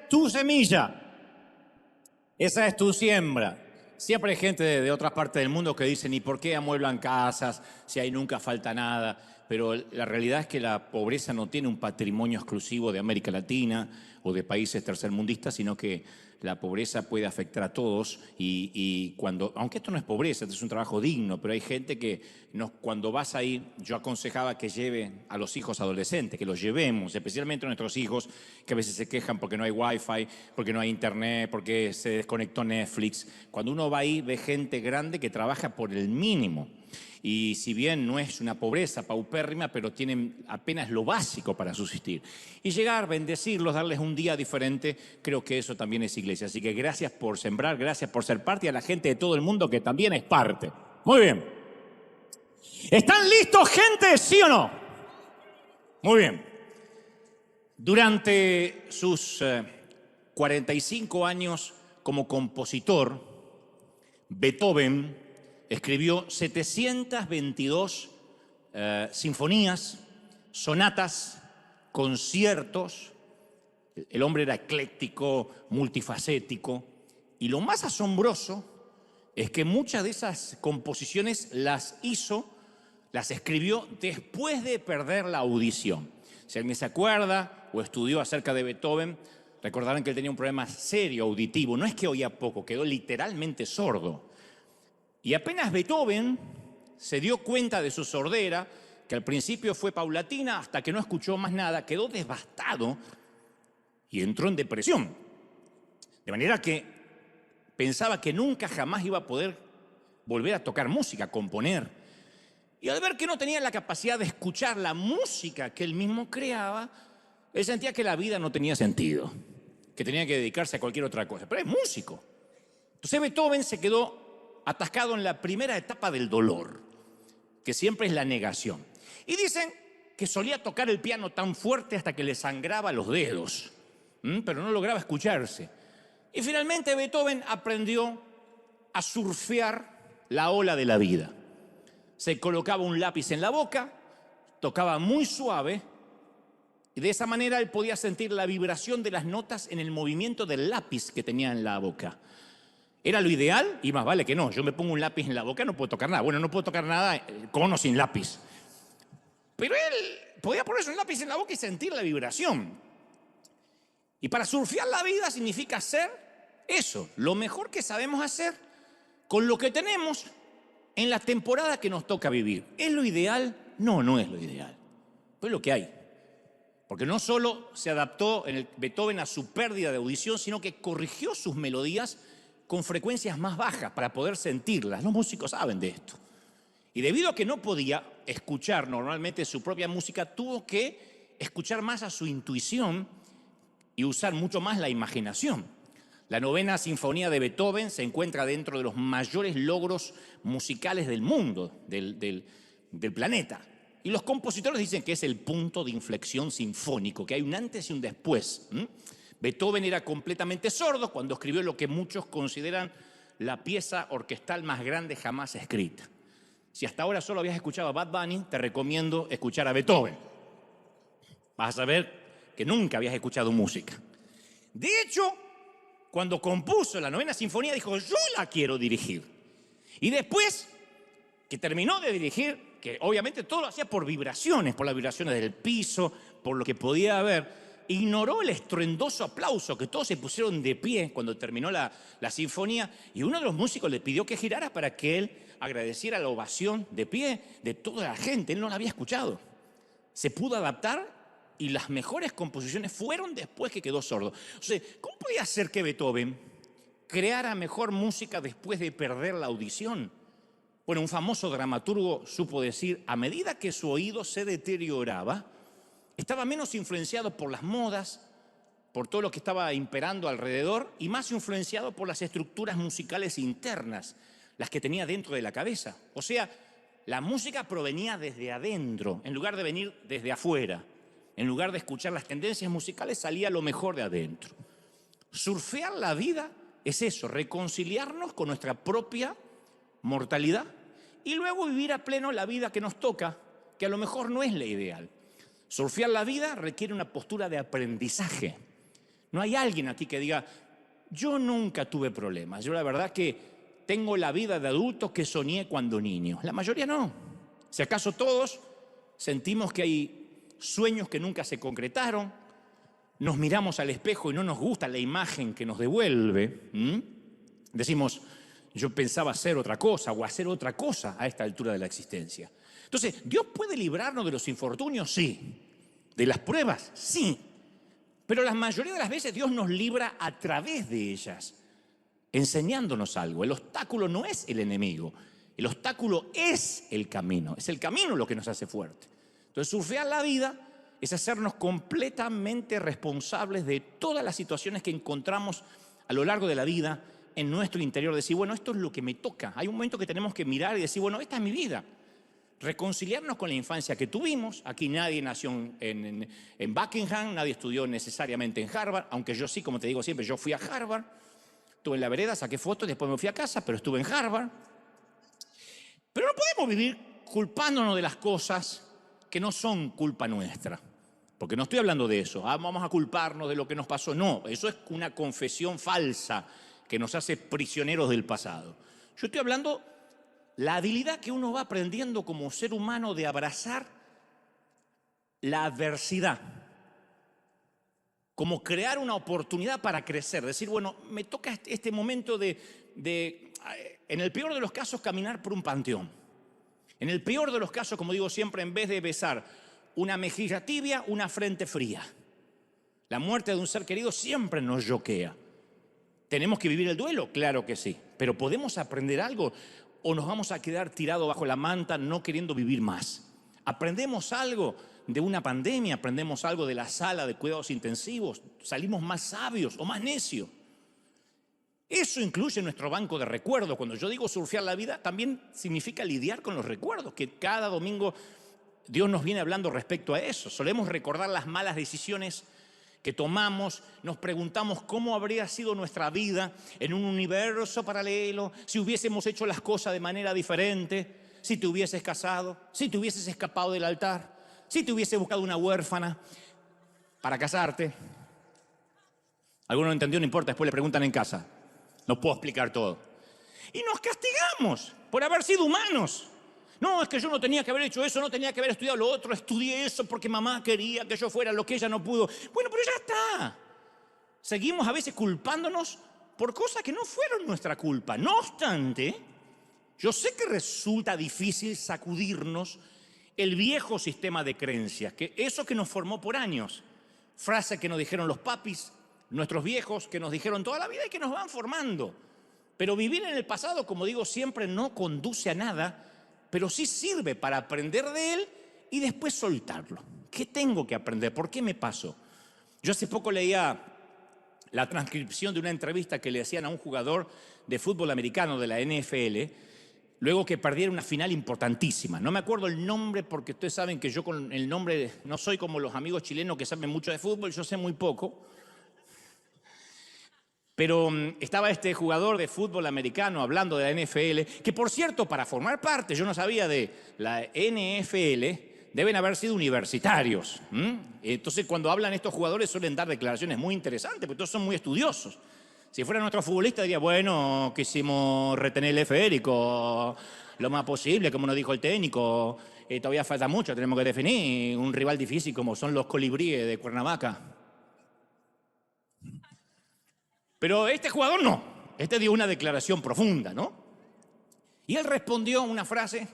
tu semilla. Esa es tu siembra. Siempre hay gente de otras partes del mundo que dicen, ¿y por qué amueblan casas si ahí nunca falta nada? Pero la realidad es que la pobreza no tiene un patrimonio exclusivo de América Latina o de países tercermundistas, sino que la pobreza puede afectar a todos aunque esto no es pobreza, esto es un trabajo digno, pero hay gente que cuando vas ahí, yo aconsejaba que lleve a los hijos adolescentes, que los llevemos, especialmente a nuestros hijos, que a veces se quejan porque no hay wifi, porque no hay internet, porque se desconectó Netflix. Cuando uno va ahí, ve gente grande que trabaja por el mínimo. Y si bien no es una pobreza paupérrima, pero tienen apenas lo básico para subsistir. Y llegar, bendecirlos, darles un día diferente, creo que eso también es iglesia. Así que gracias por sembrar, gracias por ser parte, y a la gente de todo el mundo que también es parte. Muy bien. ¿Están listos, gente? ¿Sí o no? Muy bien. Durante sus 45 años como compositor, Beethoven escribió 722 sinfonías, sonatas, conciertos. El hombre era ecléctico, multifacético. Y lo más asombroso es que muchas de esas composiciones las escribió después de perder la audición. Si alguien se acuerda o estudió acerca de Beethoven, recordarán que él tenía un problema serio auditivo. No es que oía poco, quedó literalmente sordo. Y apenas Beethoven se dio cuenta de su sordera, que al principio fue paulatina hasta que no escuchó más nada, quedó devastado y entró en depresión. De manera que pensaba que nunca jamás iba a poder volver a tocar música, componer. Y al ver que no tenía la capacidad de escuchar la música que él mismo creaba, él sentía que la vida no tenía sentido, que tenía que dedicarse a cualquier otra cosa. Pero es músico. Entonces Beethoven se quedó atascado en la primera etapa del dolor, que siempre es la negación. Y dicen que solía tocar el piano tan fuerte hasta que le sangraba los dedos, pero no lograba escucharse. Y finalmente Beethoven aprendió a surfear la ola de la vida. Se colocaba un lápiz en la boca, tocaba muy suave, y de esa manera él podía sentir la vibración de las notas en el movimiento del lápiz que tenía en la boca. Era lo ideal y más vale que no. Yo me pongo un lápiz en la boca, no puedo tocar nada. Bueno, no puedo tocar nada con o sin lápiz. Pero él podía ponerse un lápiz en la boca y sentir la vibración. Y para surfear la vida significa hacer eso, lo mejor que sabemos hacer con lo que tenemos en la temporada que nos toca vivir. ¿Es lo ideal? No, no es lo ideal. Pero es lo que hay. Porque no solo se adaptó Beethoven a su pérdida de audición, sino que corrigió sus melodías con frecuencias más bajas para poder sentirlas. Los músicos saben de esto. Y debido a que no podía escuchar normalmente su propia música, tuvo que escuchar más a su intuición y usar mucho más la imaginación. La novena sinfonía de Beethoven se encuentra dentro de los mayores logros musicales del mundo, del planeta. Y los compositores dicen que es el punto de inflexión sinfónico, que hay un antes y un después. Beethoven era completamente sordo cuando escribió lo que muchos consideran la pieza orquestal más grande jamás escrita. Si hasta ahora solo habías escuchado a Bad Bunny, te recomiendo escuchar a Beethoven. Vas a saber que nunca habías escuchado música. De hecho, cuando compuso la novena sinfonía, dijo, yo la quiero dirigir. Y después que terminó de dirigir, que obviamente todo lo hacía por vibraciones, por las vibraciones del piso, por lo que podía haber, ignoró el estruendoso aplauso, que todos se pusieron de pie cuando terminó la sinfonía, y uno de los músicos le pidió que girara para que él agradeciera la ovación de pie de toda la gente. Él no la había escuchado. Se pudo adaptar y las mejores composiciones fueron después que quedó sordo. O sea, ¿cómo podía ser que Beethoven creara mejor música después de perder la audición? Bueno, un famoso dramaturgo supo decir, a medida que su oído se deterioraba, estaba menos influenciado por las modas, por todo lo que estaba imperando alrededor y más influenciado por las estructuras musicales internas, las que tenía dentro de la cabeza. O sea, la música provenía desde adentro, en lugar de venir desde afuera. En lugar de escuchar las tendencias musicales, salía lo mejor de adentro. Surfear la vida es eso, reconciliarnos con nuestra propia mortalidad y luego vivir a pleno la vida que nos toca, que a lo mejor no es la ideal. Surfear la vida requiere una postura de aprendizaje. No hay alguien aquí que diga, yo nunca tuve problemas. Yo la verdad que tengo la vida de adulto que soñé cuando niño. La mayoría no. Si acaso todos sentimos que hay sueños que nunca se concretaron, nos miramos al espejo y no nos gusta la imagen que nos devuelve. Decimos, yo pensaba hacer otra cosa o hacer otra cosa a esta altura de la existencia. Entonces, ¿Dios puede librarnos de los infortunios? Sí. ¿De las pruebas? Sí. Pero la mayoría de las veces Dios nos libra a través de ellas, enseñándonos algo. El obstáculo no es el enemigo, el obstáculo es el camino lo que nos hace fuerte. Entonces, surfear la vida es hacernos completamente responsables de todas las situaciones que encontramos a lo largo de la vida en nuestro interior. Decir, bueno, esto es lo que me toca. Hay un momento que tenemos que mirar y decir, bueno, esta es mi vida. Reconciliarnos con la infancia que tuvimos. Aquí nadie nació en Buckingham, nadie estudió necesariamente en Harvard, aunque yo sí, como te digo siempre, yo fui a Harvard, estuve en la vereda, saqué fotos, después me fui a casa, pero estuve en Harvard. Pero no podemos vivir culpándonos de las cosas que no son culpa nuestra, porque no estoy hablando de eso, vamos a culparnos de lo que nos pasó, no, eso es una confesión falsa que nos hace prisioneros del pasado. Yo estoy hablando la habilidad que uno va aprendiendo como ser humano de abrazar la adversidad, como crear una oportunidad para crecer, decir, bueno, me toca este momento de, en el peor de los casos, caminar por un panteón. En el peor de los casos, como digo siempre, en vez de besar una mejilla tibia, una frente fría. La muerte de un ser querido siempre nos choquea. ¿Tenemos que vivir el duelo? Claro que sí. Pero ¿podemos aprender algo? ¿O nos vamos a quedar tirados bajo la manta no queriendo vivir más? ¿Aprendemos algo de una pandemia? ¿Aprendemos algo de la sala de cuidados intensivos? ¿Salimos más sabios o más necios? Eso incluye nuestro banco de recuerdos. Cuando yo digo surfear la vida, también significa lidiar con los recuerdos, que cada domingo Dios nos viene hablando respecto a eso. Solemos recordar las malas decisiones que tomamos, nos preguntamos cómo habría sido nuestra vida en un universo paralelo, si hubiésemos hecho las cosas de manera diferente, si te hubieses casado, si te hubieses escapado del altar, si te hubieses buscado una huérfana para casarte. Alguno no entendió, no importa, después le preguntan en casa. No puedo explicar todo. Y nos castigamos por haber sido humanos. No, es que yo no tenía que haber hecho eso, no tenía que haber estudiado lo otro, estudié eso porque mamá quería que yo fuera lo que ella no pudo. Bueno, pero ya está. Seguimos a veces culpándonos por cosas que no fueron nuestra culpa. No obstante, yo sé que resulta difícil sacudirnos el viejo sistema de creencias, que eso que nos formó por años. Frases que nos dijeron los papis, nuestros viejos, que nos dijeron toda la vida y que nos van formando. Pero vivir en el pasado, como digo siempre, no conduce a nada, pero sí sirve para aprender de él y después soltarlo. ¿Qué tengo que aprender? ¿Por qué me pasó? Yo hace poco leía la transcripción de una entrevista que le hacían a un jugador de fútbol americano de la NFL, luego que perdiera una final importantísima. No me acuerdo el nombre porque ustedes saben que yo con el nombre no soy como los amigos chilenos que saben mucho de fútbol, yo sé muy poco. Pero estaba este jugador de fútbol americano hablando de la NFL, que por cierto, para formar parte, yo no sabía de la NFL, deben haber sido universitarios. Entonces, cuando hablan estos jugadores suelen dar declaraciones muy interesantes, porque todos son muy estudiosos. Si fuera nuestro futbolista diría, bueno, quisimos retener el esférico lo más posible, como nos dijo el técnico. Todavía falta mucho, tenemos que definir un rival difícil como son los colibríes de Cuernavaca. Pero este jugador no, este dio una declaración profunda, ¿no? Y él respondió una frase,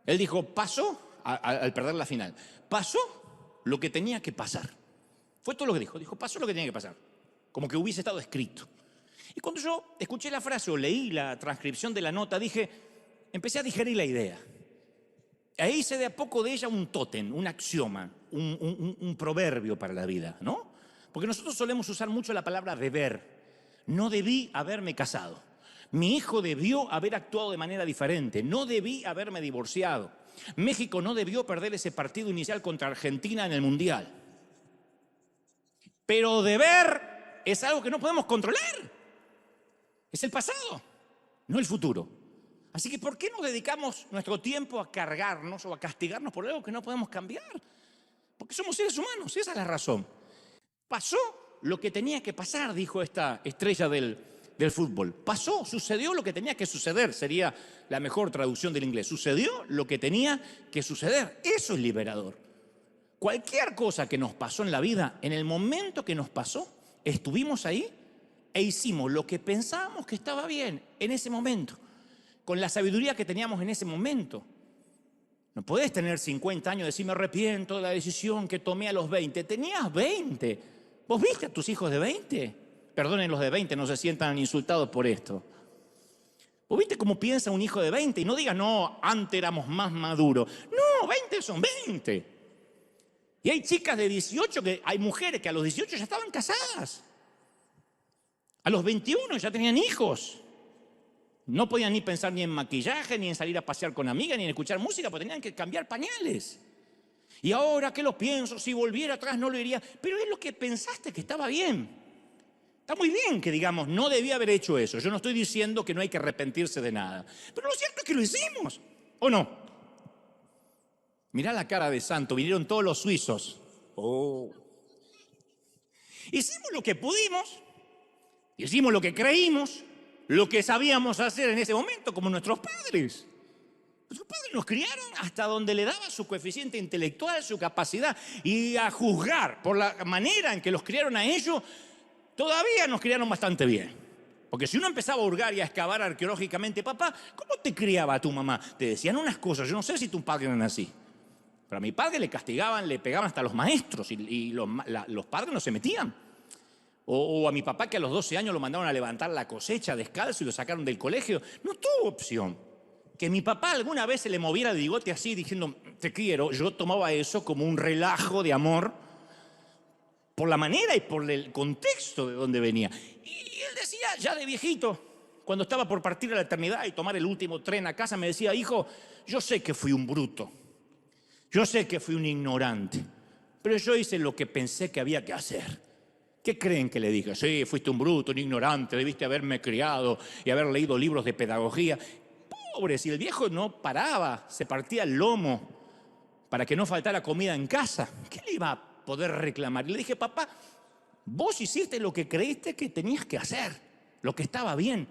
él dijo, pasó, al perder la final, pasó lo que tenía que pasar. Fue todo lo que dijo, pasó lo que tenía que pasar, como que hubiese estado escrito. Y cuando yo escuché la frase o leí la transcripción de la nota, empecé a digerir la idea. Ahí hice de a poco de ella un tótem, un axioma, un proverbio para la vida, ¿no? Porque nosotros solemos usar mucho la palabra deber. No debí haberme casado. Mi hijo debió haber actuado de manera diferente. No debí haberme divorciado. México no debió perder ese partido inicial contra Argentina en el Mundial. Pero deber es algo que no podemos controlar. Es el pasado, no el futuro. Así que ¿por qué nos dedicamos nuestro tiempo a cargarnos o a castigarnos por algo que no podemos cambiar? Porque somos seres humanos, esa es la razón. Pasó lo que tenía que pasar, dijo esta estrella del fútbol. Pasó, sucedió lo que tenía que suceder, sería la mejor traducción del inglés. Sucedió lo que tenía que suceder. Eso es liberador. Cualquier cosa que nos pasó en la vida, en el momento que nos pasó, estuvimos ahí e hicimos lo que pensábamos que estaba bien en ese momento, con la sabiduría que teníamos en ese momento. No podés tener 50 años y decir, me arrepiento de la decisión que tomé a los 20. Tenías 20. ¿Vos viste a tus hijos de 20? Perdonen los de 20, no se sientan insultados por esto. ¿Vos viste cómo piensa un hijo de 20? Y no digas, no, antes éramos más maduros. No, 20 son 20. Y hay chicas de 18, hay mujeres que a los 18 ya estaban casadas. A los 21 ya tenían hijos. No podían ni pensar ni en maquillaje, ni en salir a pasear con amigas, ni en escuchar música, porque tenían que cambiar pañales. Y ahora que lo pienso, si volviera atrás no lo diría. Pero es lo que pensaste que estaba bien. Está muy bien que digamos, no debía haber hecho eso. Yo no estoy diciendo que no hay que arrepentirse de nada. Pero lo cierto es que lo hicimos, ¿o no? Mirá la cara de santo, vinieron todos los suizos. Oh. Hicimos lo que pudimos, hicimos lo que creímos, lo que sabíamos hacer en ese momento, como nuestros padres. Nuestros padres nos criaron hasta donde le daba su coeficiente intelectual, su capacidad. Y a juzgar por la manera en que los criaron a ellos, todavía nos criaron bastante bien. Porque si uno empezaba a hurgar y a excavar arqueológicamente, papá, ¿cómo te criaba tu mamá? Te decían unas cosas, yo no sé si tu padre eran así. Pero a mi padre le castigaban, le pegaban hasta los maestros y los padres no se metían. O a mi papá, que a los 12 años lo mandaron a levantar la cosecha descalzo y lo sacaron del colegio. No tuvo opción. Que mi papá alguna vez se le moviera el bigote así diciendo, te quiero, yo tomaba eso como un relajo de amor por la manera y por el contexto de donde venía. Y él decía, ya de viejito, cuando estaba por partir a la eternidad y tomar el último tren a casa, me decía, hijo, yo sé que fui un bruto, yo sé que fui un ignorante, pero yo hice lo que pensé que había que hacer. ¿Qué creen que le dije? Sí, fuiste un bruto, un ignorante, debiste haberme criado y haber leído libros de pedagogía. Pobre, si el viejo no paraba, se partía el lomo para que no faltara comida en casa, ¿qué le iba a poder reclamar? Y le dije, papá, vos hiciste lo que creíste que tenías que hacer, lo que estaba bien.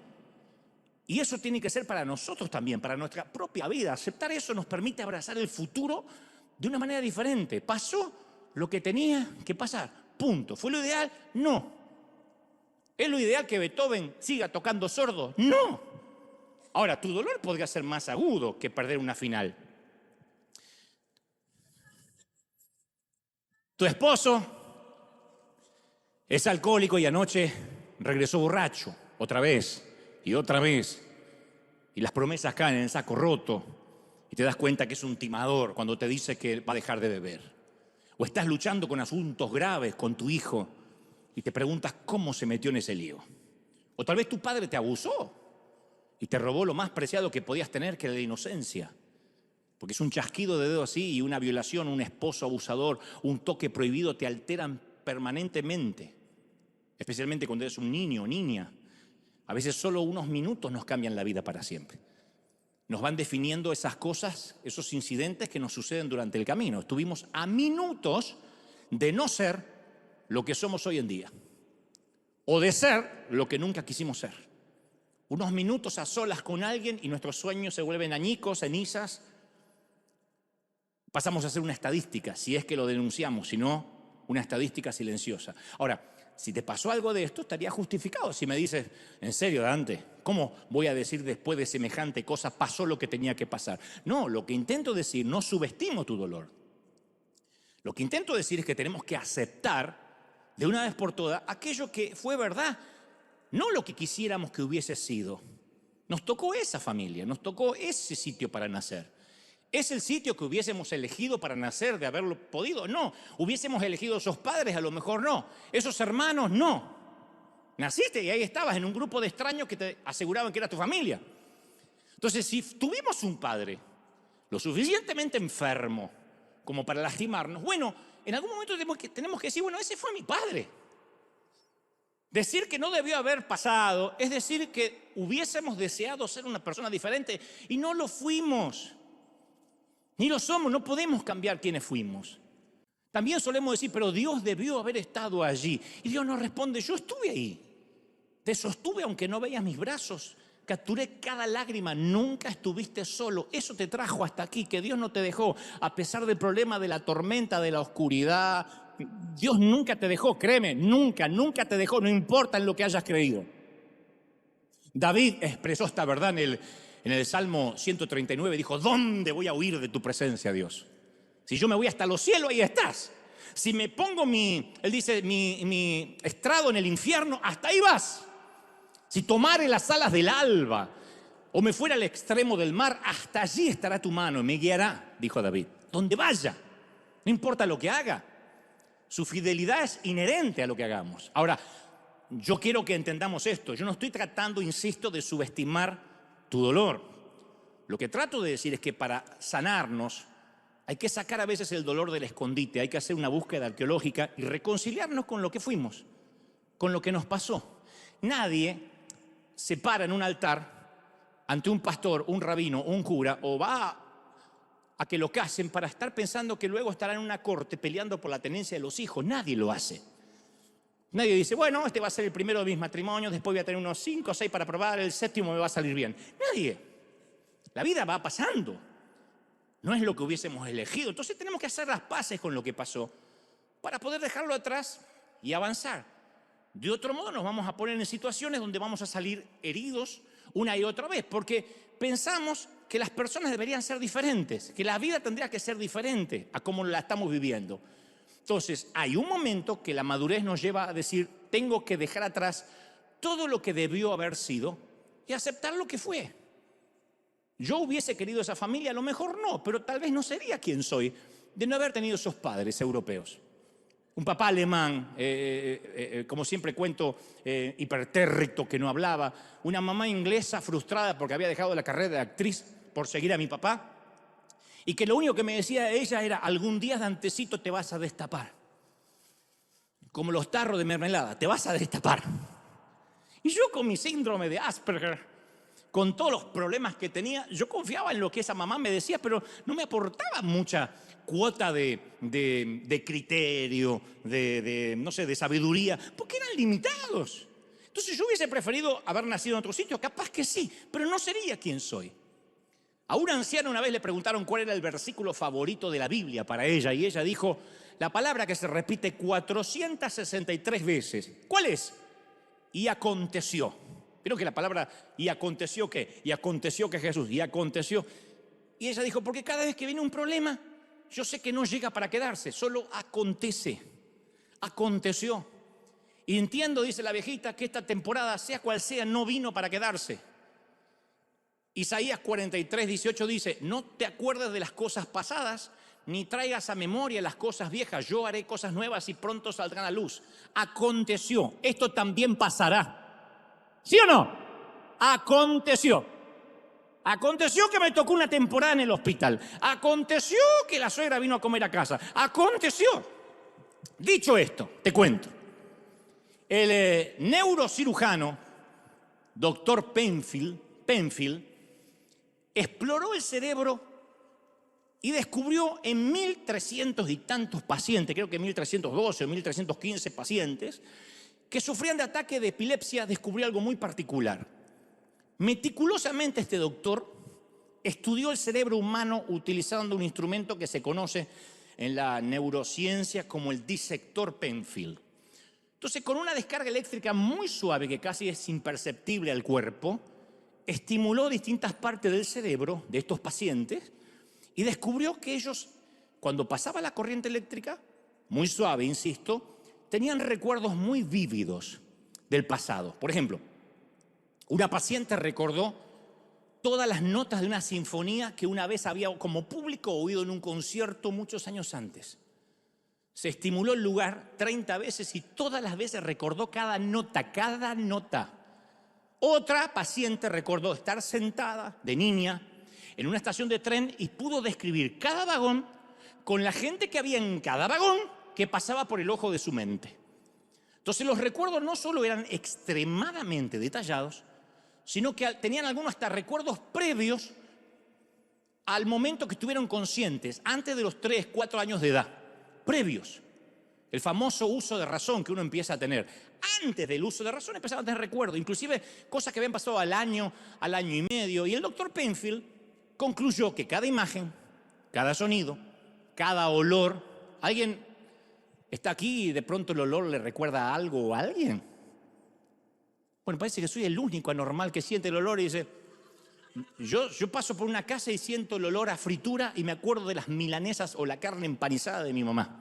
Y eso tiene que ser para nosotros también, para nuestra propia vida. Aceptar eso nos permite abrazar el futuro de una manera diferente. Pasó lo que tenía que pasar. Punto. ¿Fue lo ideal? No. ¿Es lo ideal que Beethoven siga tocando sordo? No. Ahora, tu dolor podría ser más agudo que perder una final. Tu esposo es alcohólico y anoche regresó borracho, otra vez y otra vez. Y las promesas caen en el saco roto y te das cuenta que es un timador cuando te dice que va a dejar de beber. O estás luchando con asuntos graves con tu hijo y te preguntas cómo se metió en ese lío. O tal vez tu padre te abusó y te robó lo más preciado que podías tener, que era la inocencia. Porque es un chasquido de dedo así y una violación, un esposo abusador, un toque prohibido te alteran permanentemente. Especialmente cuando eres un niño o niña. A veces solo unos minutos nos cambian la vida para siempre. Nos van definiendo esas cosas, esos incidentes que nos suceden durante el camino. Estuvimos a minutos de no ser lo que somos hoy en día. O de ser lo que nunca quisimos ser. Unos minutos a solas con alguien y nuestros sueños se vuelven añicos, cenizas. Pasamos a ser una estadística, si es que lo denunciamos, si no, una estadística silenciosa. Ahora, si te pasó algo de esto, estaría justificado. Si me dices, en serio, Dante, ¿cómo voy a decir después de semejante cosa pasó lo que tenía que pasar? No, lo que intento decir, no subestimo tu dolor. Lo que intento decir es que tenemos que aceptar de una vez por todas aquello que fue verdad, no lo que quisiéramos que hubiese sido. Nos tocó esa familia, nos tocó ese sitio para nacer. ¿Es el sitio que hubiésemos elegido para nacer de haberlo podido? No. ¿Hubiésemos elegido esos padres? A lo mejor no. ¿Esos hermanos? No. Naciste y ahí estabas en un grupo de extraños que te aseguraban que era tu familia. Entonces, si tuvimos un padre lo suficientemente enfermo como para lastimarnos, bueno, en algún momento tenemos que decir, bueno, ese fue mi padre. Decir que no debió haber pasado es decir que hubiésemos deseado ser una persona diferente y no lo fuimos. Ni lo somos, no podemos cambiar quiénes fuimos. También solemos decir, pero Dios debió haber estado allí. Y Dios nos responde, yo estuve ahí. Te sostuve aunque no veías mis brazos. Capturé cada lágrima, nunca estuviste solo. Eso te trajo hasta aquí, que Dios no te dejó. A pesar del problema de la tormenta, de la oscuridad, Dios nunca te dejó, créeme, nunca te dejó, no importa en lo que hayas creído. David expresó esta verdad en el Salmo 139, dijo, ¿dónde voy a huir de tu presencia, Dios? Si yo me voy hasta los cielos, ahí estás. Si me pongo él dice, mi estrado en el infierno, hasta ahí vas. Si tomare las alas del alba o me fuera al extremo del mar, hasta allí estará tu mano y me guiará, dijo David. Donde vaya, no importa lo que haga. Su fidelidad es inherente a lo que hagamos. Ahora, yo quiero que entendamos esto. Yo no estoy tratando, insisto, de subestimar tu dolor. Lo que trato de decir es que para sanarnos hay que sacar a veces el dolor del escondite, hay que hacer una búsqueda arqueológica y reconciliarnos con lo que fuimos, con lo que nos pasó. Nadie se para en un altar ante un pastor, un rabino o un cura o va a que lo casen para estar pensando que luego estará en una corte peleando por la tenencia de los hijos. Nadie lo hace. Nadie dice, bueno, este va a ser el primero de mis matrimonios, después voy a tener unos 5 o 6 para probar, el séptimo me va a salir bien. Nadie. La vida va pasando. No es lo que hubiésemos elegido. Entonces tenemos que hacer las paces con lo que pasó para poder dejarlo atrás y avanzar. De otro modo nos vamos a poner en situaciones donde vamos a salir heridos una y otra vez, porque pensamos que las personas deberían ser diferentes, que la vida tendría que ser diferente a como la estamos viviendo. Entonces hay un momento que la madurez nos lleva a decir, tengo que dejar atrás todo lo que debió haber sido y aceptar lo que fue. Yo hubiese querido esa familia, a lo mejor no, pero tal vez no sería quien soy de no haber tenido esos padres europeos. Un papá alemán, como siempre cuento, hipertérrito, que no hablaba. Una mamá inglesa frustrada porque había dejado la carrera de actriz por seguir a mi papá. Y que lo único que me decía ella era, algún día de antecito te vas a destapar. Como los tarros de mermelada, te vas a destapar. Y yo con mi síndrome de Asperger, con todos los problemas que tenía, yo confiaba en lo que esa mamá me decía, pero no me aportaba mucha cuota de criterio, no sé, de sabiduría, porque eran limitados. Entonces yo hubiese preferido haber nacido en otro sitio, capaz que sí, pero no sería quien soy. A una anciana una vez le preguntaron cuál era el versículo favorito de la Biblia para ella, y ella dijo la palabra que se repite 463 veces. ¿Cuál es? Y aconteció. Vieron que la palabra y aconteció ¿qué? Y aconteció que Jesús, y aconteció. Y ella dijo, porque cada vez que viene un problema, yo sé que no llega para quedarse, solo acontece. Aconteció. Y entiendo, dice la viejita, que esta temporada, sea cual sea, no vino para quedarse. Isaías 43, 18 dice, no te acuerdes de las cosas pasadas, ni traigas a memoria las cosas viejas. Yo haré cosas nuevas y pronto saldrán a luz. Aconteció. Esto también pasará. ¿Sí o no? Aconteció. Aconteció que me tocó una temporada en el hospital. Aconteció que la suegra vino a comer a casa. Aconteció. Dicho esto, te cuento. El neurocirujano, doctor Penfield, exploró el cerebro y descubrió en 1.300 y tantos pacientes, creo que 1.312 o 1.315 pacientes, que sufrían de ataque de epilepsia, descubrió algo muy particular. Meticulosamente este doctor estudió el cerebro humano utilizando un instrumento que se conoce en la neurociencia como el disector Penfield. Entonces, con una descarga eléctrica muy suave, que casi es imperceptible al cuerpo, estimuló distintas partes del cerebro de estos pacientes y descubrió que ellos, cuando pasaba la corriente eléctrica, muy suave, insisto, tenían recuerdos muy vívidos del pasado. Por ejemplo, una paciente recordó todas las notas de una sinfonía que una vez había como público oído en un concierto muchos años antes. Se estimuló el lugar 30 veces y todas las veces recordó cada nota, cada nota. Otra paciente recordó estar sentada de niña en una estación de tren y pudo describir cada vagón con la gente que había en cada vagón que pasaba por el ojo de su mente. Entonces los recuerdos no solo eran extremadamente detallados, sino que tenían algunos hasta recuerdos previos al momento que estuvieron conscientes, antes de los 3, 4 años de edad. previos. El famoso uso de razón que uno empieza a tener. Antes del uso de razón empezaba a tener recuerdos, inclusive cosas que habían pasado al año y medio. Y el doctor Penfield concluyó que cada imagen, cada sonido, cada olor, alguien está aquí y de pronto el olor le recuerda a algo o a alguien. Bueno, parece que soy el único anormal que siente el olor y dice, yo paso por una casa y siento el olor a fritura y me acuerdo de las milanesas o la carne empanizada de mi mamá.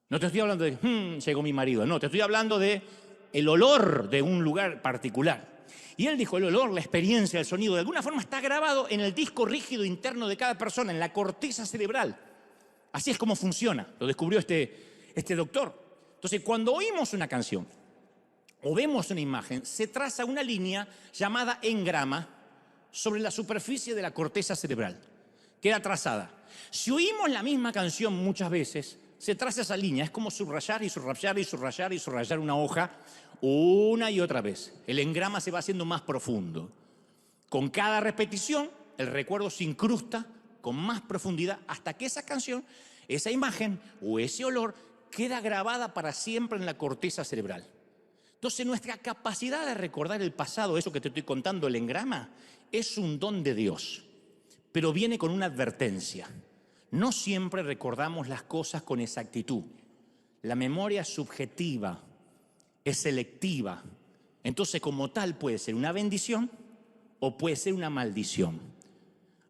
No te estoy hablando de, llegó mi marido, no, te estoy hablando de el olor de un lugar particular. Y él dijo, el olor, la experiencia, el sonido, de alguna forma está grabado en el disco rígido interno de cada persona, en la corteza cerebral. Así es como funciona, lo descubrió este doctor. Entonces, cuando oímos una canción o vemos una imagen, se traza una línea llamada engrama sobre la superficie de la corteza cerebral. Queda trazada. Si oímos la misma canción muchas veces, se traza esa línea. Es como subrayar y subrayar y subrayar y subrayar una hoja una y otra vez. El engrama se va haciendo más profundo. Con cada repetición, el recuerdo se incrusta con más profundidad hasta que esa canción, esa imagen o ese olor queda grabada para siempre en la corteza cerebral. Entonces, nuestra capacidad de recordar el pasado, eso que te estoy contando, el engrama, es un don de Dios, pero viene con una advertencia. No siempre recordamos las cosas con exactitud. La memoria es subjetiva, es selectiva. Entonces, como tal, puede ser una bendición o puede ser una maldición.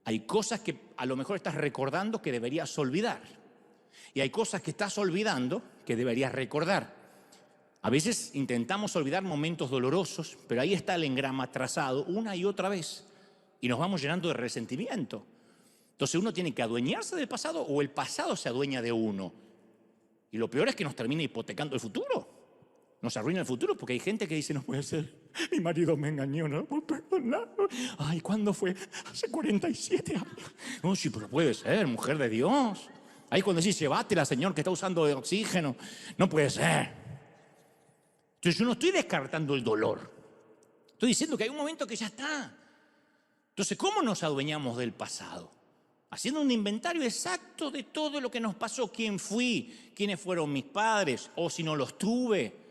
Hay cosas que a lo mejor estás recordando que deberías olvidar. Y hay cosas que estás olvidando que deberías recordar. A veces intentamos olvidar momentos dolorosos, pero ahí está el engrama trazado una y otra vez. Y nos vamos llenando de resentimiento. Entonces uno tiene que adueñarse del pasado o el pasado se adueña de uno. Y lo peor es que nos termina hipotecando el futuro. Nos arruina el futuro porque hay gente que dice, no puede ser, mi marido me engañó, no puedo perdonarlo. Ay, ¿cuándo fue? Hace 47 años. No, sí, pero puede ser, mujer de Dios. Ahí cuando decís, llévatela, señor, que está usando de oxígeno. No puede ser. Entonces yo no estoy descartando el dolor. Estoy diciendo que hay un momento que ya está. Entonces, ¿cómo nos adueñamos del pasado? Haciendo un inventario exacto de todo lo que nos pasó. ¿Quién fui? ¿Quiénes fueron mis padres? O si no los tuve.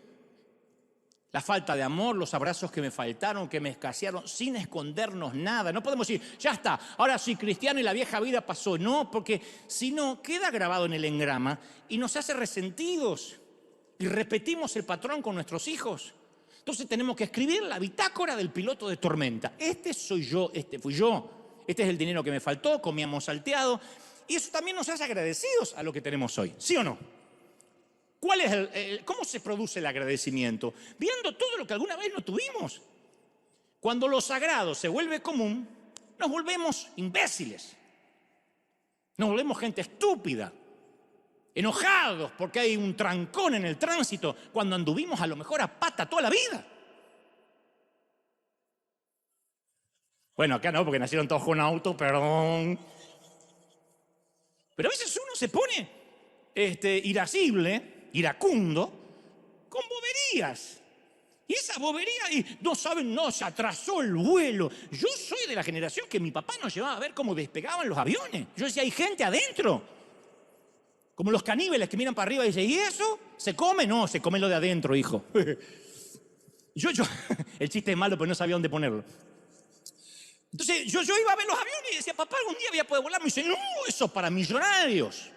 La falta de amor, los abrazos que me faltaron, que me escasearon, sin escondernos nada. No podemos decir, ya está, ahora soy cristiano y la vieja vida pasó. No, porque si no, queda grabado en el engrama y nos hace resentidos. Y repetimos el patrón con nuestros hijos. Entonces tenemos que escribir la bitácora del piloto de tormenta. Este soy yo, este fui yo. Este es el dinero que me faltó, comíamos salteado. Y eso también nos hace agradecidos a lo que tenemos hoy. ¿Sí o no? ¿Cuál es ¿Cómo se produce el agradecimiento? Viendo todo lo que alguna vez no tuvimos. Cuando lo sagrado se vuelve común, nos volvemos imbéciles. Nos volvemos gente estúpida. Enojados porque hay un trancón en el tránsito cuando anduvimos a lo mejor a pata toda la vida. Bueno, acá no, porque nacieron todos con auto, perdón. Pero a veces uno se pone irascible, iracundo, con boberías. Y esa bobería, y no saben, no, se atrasó el vuelo. Yo soy de la generación que mi papá nos llevaba a ver cómo despegaban los aviones. Yo decía, hay gente adentro. Como los caníbales que miran para arriba y dicen, ¿y eso? ¿Se come? No, se come lo de adentro, hijo. El chiste es malo, pero no sabía dónde ponerlo. Entonces yo iba a ver los aviones y decía, papá, algún día voy a poder volar. Me dice, no, eso es para millonarios.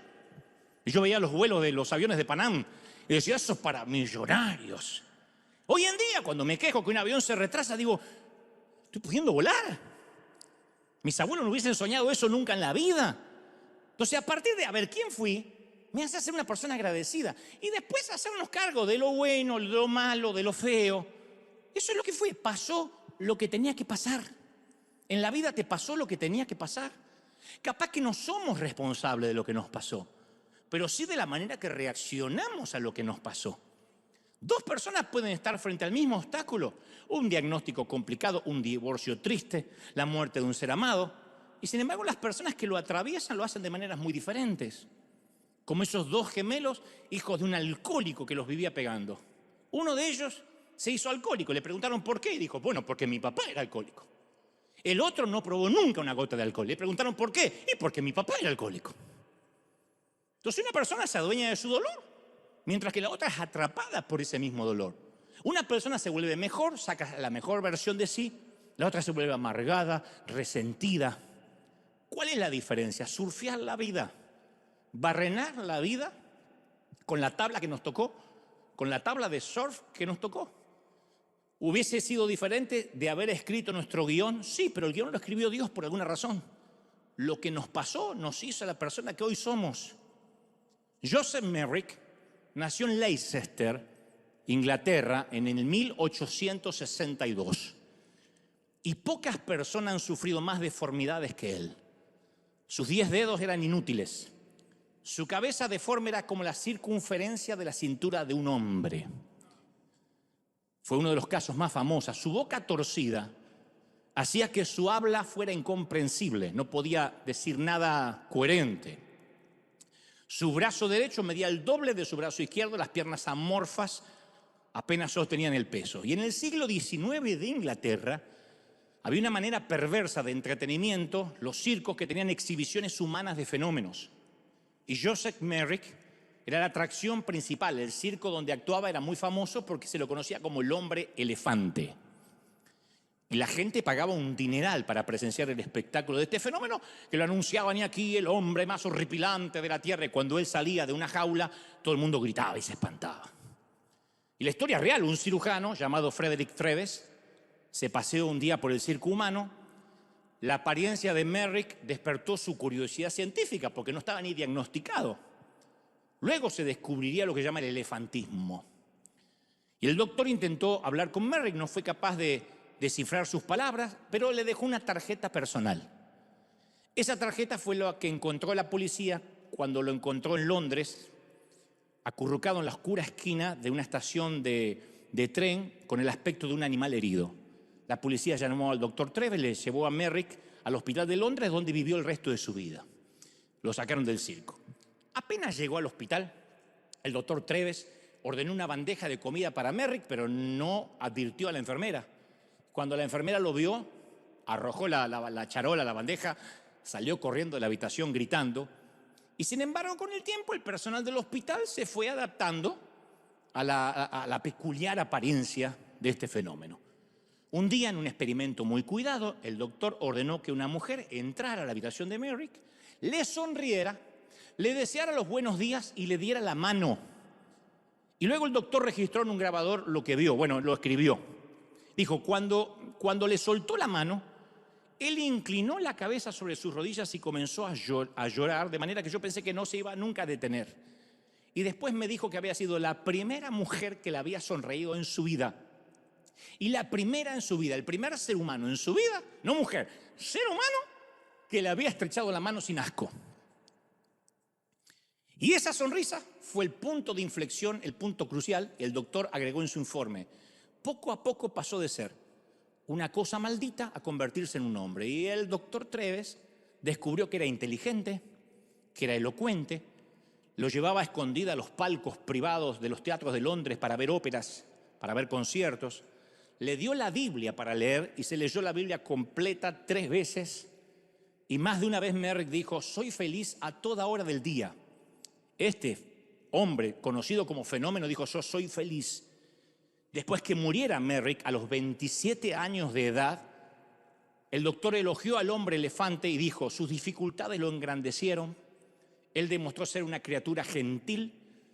Y yo veía los vuelos de los aviones de Panam y decía, eso es para millonarios. Hoy en día, cuando me quejo que un avión se retrasa, digo, estoy pudiendo volar. Mis abuelos no hubiesen soñado eso nunca en la vida. Entonces, a partir de a ver quién fui, me hace ser una persona agradecida. Y después hacernos cargo de lo bueno, de lo malo, de lo feo. Eso es lo que fue. Pasó lo que tenía que pasar. En la vida te pasó lo que tenía que pasar. Capaz que no somos responsables de lo que nos pasó, pero sí de la manera que reaccionamos a lo que nos pasó. Dos personas pueden estar frente al mismo obstáculo. Un diagnóstico complicado, un divorcio triste, la muerte de un ser amado. Y sin embargo, las personas que lo atraviesan lo hacen de maneras muy diferentes. Como esos dos gemelos, hijos de un alcohólico que los vivía pegando. Uno de ellos se hizo alcohólico. Le preguntaron por qué y dijo, bueno, porque mi papá era alcohólico. El otro no probó nunca una gota de alcohol. Le preguntaron por qué y porque mi papá era alcohólico. Entonces una persona se adueña de su dolor, mientras que la otra es atrapada por ese mismo dolor. Una persona se vuelve mejor, saca la mejor versión de sí, la otra se vuelve amargada, resentida. ¿Cuál es la diferencia? Surfear la vida, barrenar la vida con la tabla que nos tocó, con la tabla de surf que nos tocó. ¿Hubiese sido diferente de haber escrito nuestro guión? Sí, pero el guión lo escribió Dios por alguna razón. Lo que nos pasó nos hizo la persona que hoy somos. Joseph Merrick nació en Leicester, Inglaterra, en el 1862. Y pocas personas han sufrido más deformidades que él. Sus 10 dedos eran inútiles. Su cabeza deforme era como la circunferencia de la cintura de un hombre. Fue uno de los casos más famosos. Su boca torcida hacía que su habla fuera incomprensible. No podía decir nada coherente. Su brazo derecho medía el doble de su brazo izquierdo. Las piernas amorfas apenas sostenían el peso. Y en el siglo XIX de Inglaterra había una manera perversa de entretenimiento, los circos que tenían exhibiciones humanas de fenómenos. Y Joseph Merrick era la atracción principal. El circo donde actuaba era muy famoso porque se lo conocía como el hombre elefante. Y la gente pagaba un dineral para presenciar el espectáculo de este fenómeno, que lo anunciaban y aquí el hombre más horripilante de la tierra. Y cuando él salía de una jaula, todo el mundo gritaba y se espantaba. Y la historia real, un cirujano llamado Frederick Treves se paseó un día por el circo humano. La apariencia de Merrick despertó su curiosidad científica porque no estaba ni diagnosticado. Luego se descubriría lo que llama el elefantismo. Y el doctor intentó hablar con Merrick, no fue capaz de descifrar sus palabras, pero le dejó una tarjeta personal. Esa tarjeta fue la que encontró la policía cuando lo encontró en Londres, acurrucado en la oscura esquina de una estación de tren con el aspecto de un animal herido. La policía llamó al doctor Treves, le llevó a Merrick al hospital de Londres, donde vivió el resto de su vida. Lo sacaron del circo. Apenas llegó al hospital, el doctor Treves ordenó una bandeja de comida para Merrick, pero no advirtió a la enfermera. Cuando la enfermera lo vio, arrojó la charola, la bandeja, salió corriendo de la habitación gritando. Y sin embargo, con el tiempo, el personal del hospital se fue adaptando a la peculiar apariencia de este fenómeno. Un día, en un experimento muy cuidado, el doctor ordenó que una mujer entrara a la habitación de Merrick, le sonriera, le deseara los buenos días y le diera la mano. Y luego el doctor registró en un grabador lo que vio, bueno, lo escribió. Dijo, cuando le soltó la mano, él inclinó la cabeza sobre sus rodillas y comenzó a llorar, de manera que yo pensé que no se iba nunca a detener. Y después me dijo que había sido la primera mujer que le había sonreído en su vida. Y la primera en su vida, el primer ser humano en su vida, no mujer, ser humano que le había estrechado la mano sin asco. Y esa sonrisa fue el punto de inflexión, el punto crucial. El doctor agregó en su informe, poco a poco pasó de ser una cosa maldita a convertirse en un hombre. Y el doctor Treves descubrió que era inteligente, que era elocuente, lo llevaba a escondida a los palcos privados de los teatros de Londres para ver óperas, para ver conciertos. Le dio la Biblia para leer y se leyó la Biblia completa 3 veces. Y más de una vez Merrick dijo, soy feliz a toda hora del día. Este hombre, conocido como Fenómeno, dijo, yo soy feliz. Después que muriera Merrick a los 27 años de edad, el doctor elogió al hombre elefante y dijo, sus dificultades lo engrandecieron. Él demostró ser una criatura gentil,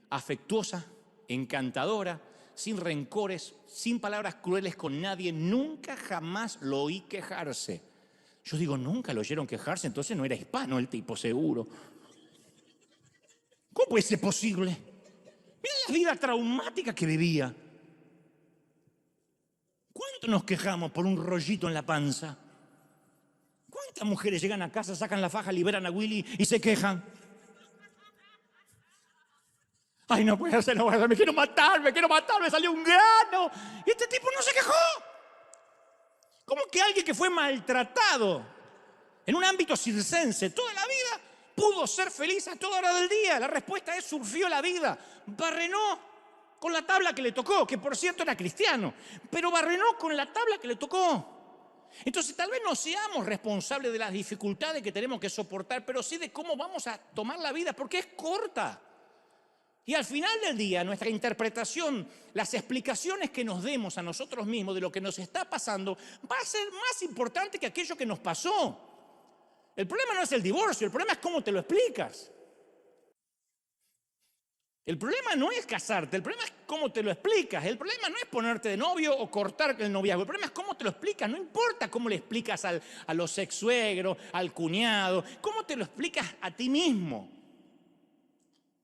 afectuosa, encantadora, sin rencores, sin palabras crueles con nadie. Nunca jamás lo oí quejarse. Yo digo, nunca lo oyeron quejarse, entonces no era hispano el tipo, seguro. ¿Cómo puede ser posible? Mira la vida traumática que vivía. ¿Cuánto nos quejamos por un rollito en la panza? ¿Cuántas mujeres llegan a casa, sacan la faja, liberan a Willy y se quejan? Ay, no puede ser, no puede ser, me quiero matar, me salió un grano. Y este tipo no se quejó. ¿Cómo que alguien que fue maltratado en un ámbito circense toda la vida pudo ser feliz a toda hora del día? La respuesta es, surfió la vida, barrenó con la tabla que le tocó, que por cierto era cristiano, pero barrenó con la tabla que le tocó. Entonces tal vez no seamos responsables de las dificultades que tenemos que soportar, pero sí de cómo vamos a tomar la vida, porque es corta. Y al final del día, nuestra interpretación, las explicaciones que nos demos a nosotros mismos de lo que nos está pasando, va a ser más importante que aquello que nos pasó. El problema no es el divorcio, el problema es cómo te lo explicas. El problema no es casarte, el problema es cómo te lo explicas. El problema no es ponerte de novio o cortar el noviazgo. El problema es cómo te lo explicas. No importa cómo le explicas a los ex-suegros, al cuñado. Cómo te lo explicas a ti mismo.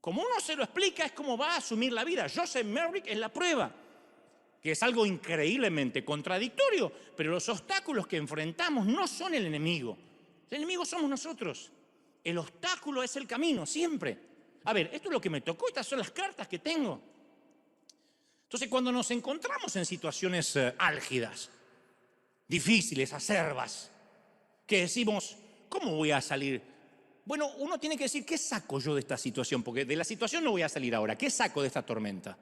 Como uno se lo explica es como va a asumir la vida. Joseph Merrick es la prueba, que es algo increíblemente contradictorio, pero los obstáculos que enfrentamos no son el enemigo. El enemigo somos nosotros. El obstáculo es el camino, siempre. A ver, esto es lo que me tocó, estas son las cartas que tengo. Entonces, cuando nos encontramos en situaciones álgidas, difíciles, acerbas, que decimos, ¿cómo voy a salir? Bueno, uno tiene que decir, ¿qué saco yo de esta situación? Porque de la situación no voy a salir ahora, ¿qué saco de esta tormenta?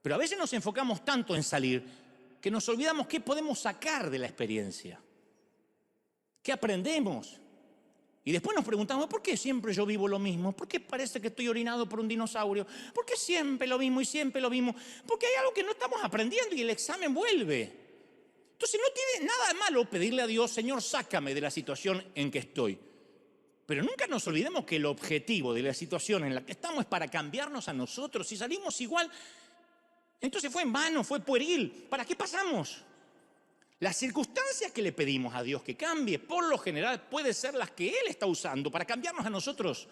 Pero a veces nos enfocamos tanto en salir que nos olvidamos qué podemos sacar de la experiencia. ¿Qué aprendemos? Y después nos preguntamos, ¿por qué siempre yo vivo lo mismo? ¿Por qué parece que estoy orinado por un dinosaurio? ¿Por qué siempre lo mismo y siempre lo mismo? Porque hay algo que no estamos aprendiendo y el examen vuelve. Entonces no tiene nada de malo pedirle a Dios, Señor, sácame de la situación en que estoy. Pero nunca nos olvidemos que el objetivo de la situación en la que estamos es para cambiarnos a nosotros. Si salimos igual, entonces fue en vano, fue pueril. ¿Para qué pasamos? Las circunstancias que le pedimos a Dios que cambie, por lo general, pueden ser las que Él está usando para cambiarnos a nosotros.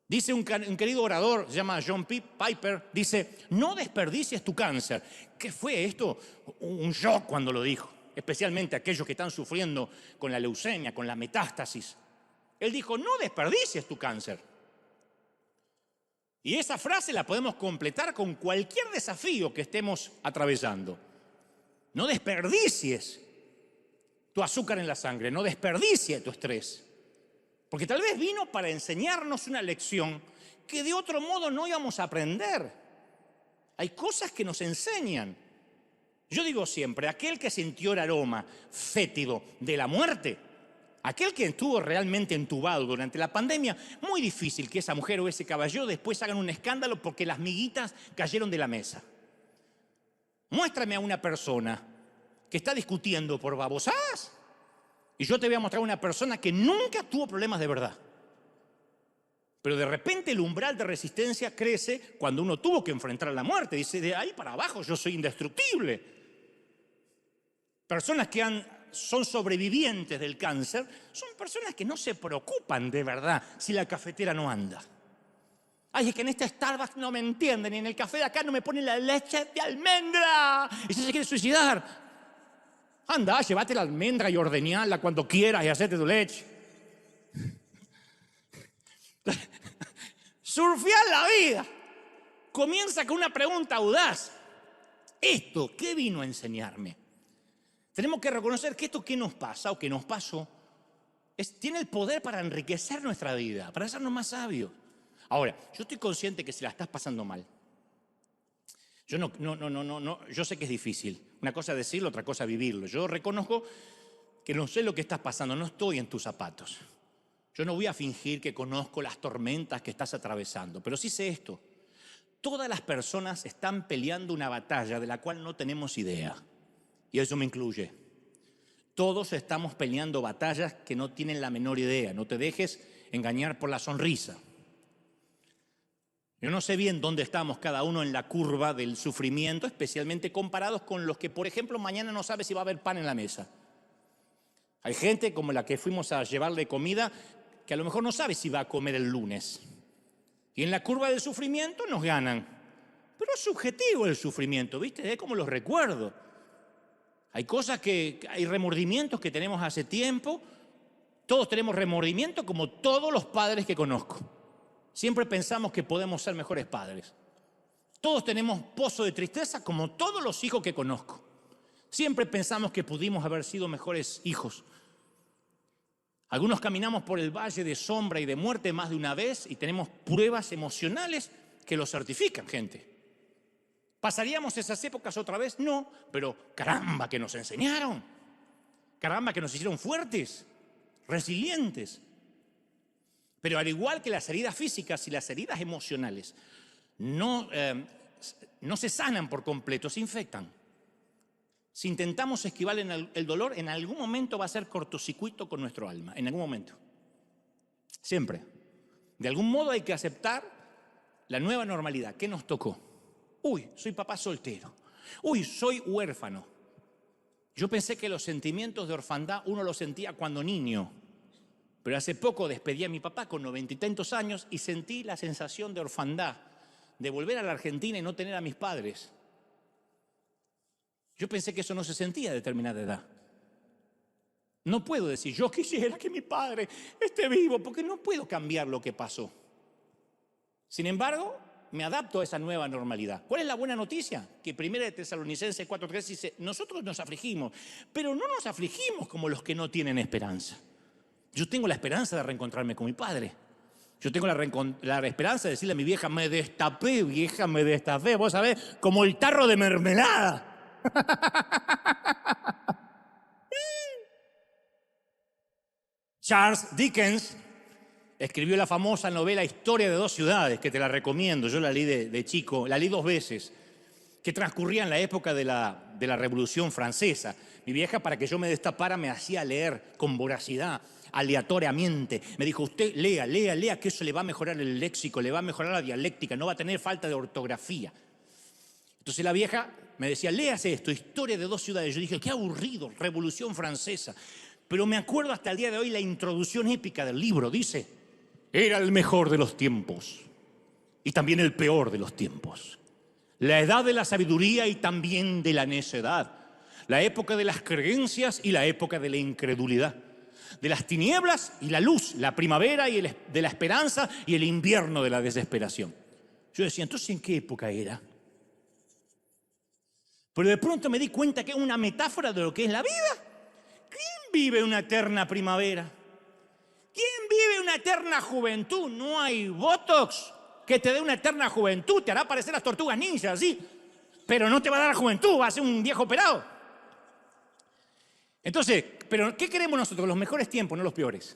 Dice un querido orador, se llama John Piper, dice, no desperdicies tu cáncer. ¿Qué fue esto? Un shock cuando lo dijo, especialmente aquellos que están sufriendo con la leucemia, con la metástasis. Él dijo, no desperdicies tu cáncer. Y esa frase la podemos completar con cualquier desafío que estemos atravesando. No desperdicies tu azúcar en la sangre, no desperdicies tu estrés. Porque tal vez vino para enseñarnos una lección que de otro modo no íbamos a aprender. Hay cosas que nos enseñan. Yo digo siempre, aquel que sintió el aroma fétido de la muerte, aquel que estuvo realmente entubado durante la pandemia, muy difícil que esa mujer o ese caballero después hagan un escándalo porque las miguitas cayeron de la mesa. Muéstrame a una persona que está discutiendo por babosadas y yo te voy a mostrar a una persona que nunca tuvo problemas de verdad. Pero de repente el umbral de resistencia crece cuando uno tuvo que enfrentar a la muerte. Dice, de ahí para abajo yo soy indestructible. Personas que son sobrevivientes del cáncer son personas que no se preocupan de verdad si la cafetera no anda. Ay, es que en este Starbucks no me entienden y en el café de acá no me ponen la leche de almendra. Y si se quiere suicidar, anda, llévate la almendra y ordeñala cuando quieras y hacete tu leche. Surfear la vida comienza con una pregunta audaz. ¿Esto qué vino a enseñarme? Tenemos que reconocer que esto que nos pasa o que nos pasó tiene el poder para enriquecer nuestra vida, para hacernos más sabios. Ahora, yo estoy consciente que si la estás pasando mal, yo sé que es difícil. Una cosa es decirlo, otra cosa es vivirlo. Yo reconozco que no sé lo que estás pasando, no estoy en tus zapatos. Yo no voy a fingir que conozco las tormentas que estás atravesando, pero sí sé esto. Todas las personas están peleando una batalla de la cual no tenemos idea, y eso me incluye. Todos estamos peleando batallas que no tienen la menor idea. No te dejes engañar por la sonrisa. Yo no sé bien dónde estamos cada uno en la curva del sufrimiento, especialmente comparados con los que, por ejemplo, mañana no sabe si va a haber pan en la mesa. Hay gente como la que fuimos a llevarle comida que a lo mejor no sabe si va a comer el lunes. Y en la curva del sufrimiento nos ganan. Pero es subjetivo el sufrimiento, ¿viste? Es como los recuerdos. Hay cosas hay remordimientos que tenemos hace tiempo. Todos tenemos remordimientos como todos los padres que conozco. Siempre pensamos que podemos ser mejores padres. Todos tenemos pozo de tristeza como todos los hijos que conozco. Siempre pensamos que pudimos haber sido mejores hijos. Algunos caminamos por el valle de sombra y de muerte más de una vez y tenemos pruebas emocionales que lo certifican, gente. ¿Pasaríamos esas épocas otra vez? No, pero caramba, que nos enseñaron. Caramba, que nos hicieron fuertes, resilientes. Pero al igual que las heridas físicas y las heridas emocionales no se sanan por completo, se infectan. Si intentamos esquivar el dolor, en algún momento va a ser cortocircuito con nuestro alma, en algún momento. Siempre. De algún modo hay que aceptar la nueva normalidad. ¿Qué nos tocó? Uy, soy papá soltero. Uy, soy huérfano. Yo pensé que los sentimientos de orfandad uno los sentía cuando niño. Pero hace poco despedí a mi papá con 90 y tantos años y sentí la sensación de orfandad, de volver a la Argentina y no tener a mis padres. Yo pensé que eso no se sentía a determinada edad. No puedo decir, yo quisiera que mi padre esté vivo, porque no puedo cambiar lo que pasó. Sin embargo, me adapto a esa nueva normalidad. ¿Cuál es la buena noticia? Que 1 Tesalonicenses 4:3 dice, nosotros nos afligimos, pero no nos afligimos como los que no tienen esperanza. Yo tengo la esperanza de reencontrarme con mi padre. Yo tengo la esperanza de decirle a mi vieja, me destapé, vieja, me destapé. Vos sabés, como el tarro de mermelada. Charles Dickens escribió la famosa novela Historia de dos ciudades, que te la recomiendo. Yo la leí de chico, la leí 2 veces, que transcurría en la época de la Revolución Francesa. Mi vieja, para que yo me destapara, me hacía leer con voracidad, aleatoriamente. Me dijo, usted lea, que eso le va a mejorar el léxico, le va a mejorar la dialéctica, no va a tener falta de ortografía. Entonces la vieja me decía, léase esto, Historia de dos ciudades. Yo dije, qué aburrido, Revolución Francesa. Pero me acuerdo hasta el día de hoy la introducción épica del libro. Dice, era el mejor de los tiempos y también el peor de los tiempos. La edad de la sabiduría y también de la necedad. La época de las creencias y la época de la incredulidad. De las tinieblas y la luz, la primavera y de la esperanza y el invierno de la desesperación. Yo decía, entonces, ¿en qué época era? Pero de pronto me di cuenta que es una metáfora de lo que es la vida. ¿Quién vive una eterna primavera? ¿Quién vive una eterna juventud? No hay Botox que te dé una eterna juventud. Te hará parecer las tortugas ninjas, sí, pero no te va a dar juventud, va a ser un viejo operado. Entonces, ¿pero qué queremos nosotros? Los mejores tiempos, no los peores.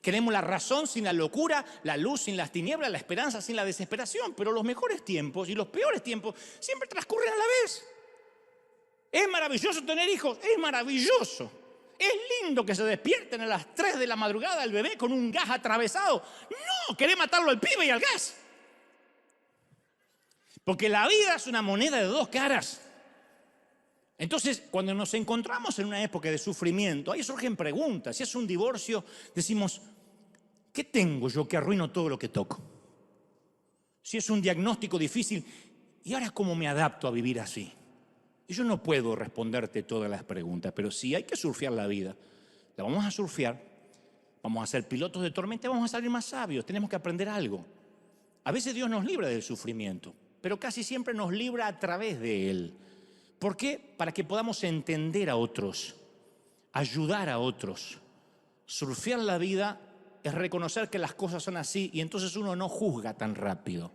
Queremos la razón sin la locura, la luz sin las tinieblas, la esperanza sin la desesperación. Pero los mejores tiempos y los peores tiempos siempre transcurren a la vez. Es maravilloso tener hijos, es maravilloso. Es lindo que se despierten a las 3 de la madrugada el bebé con un gas atravesado. No, querés matarlo al pibe y al gas. Porque la vida es una moneda de 2 caras. Entonces, cuando nos encontramos en una época de sufrimiento, ahí surgen preguntas. Si es un divorcio, decimos, ¿qué tengo yo que arruino todo lo que toco? Si es un diagnóstico difícil, ¿y ahora cómo me adapto a vivir así? Y yo no puedo responderte todas las preguntas, pero sí hay que surfear la vida. La vamos a surfear, vamos a ser pilotos de tormenta, vamos a salir más sabios, tenemos que aprender algo. A veces Dios nos libra del sufrimiento, pero casi siempre nos libra a través de Él. ¿Por qué? Para que podamos entender a otros, ayudar a otros. Surfear la vida es reconocer que las cosas son así y entonces uno no juzga tan rápido.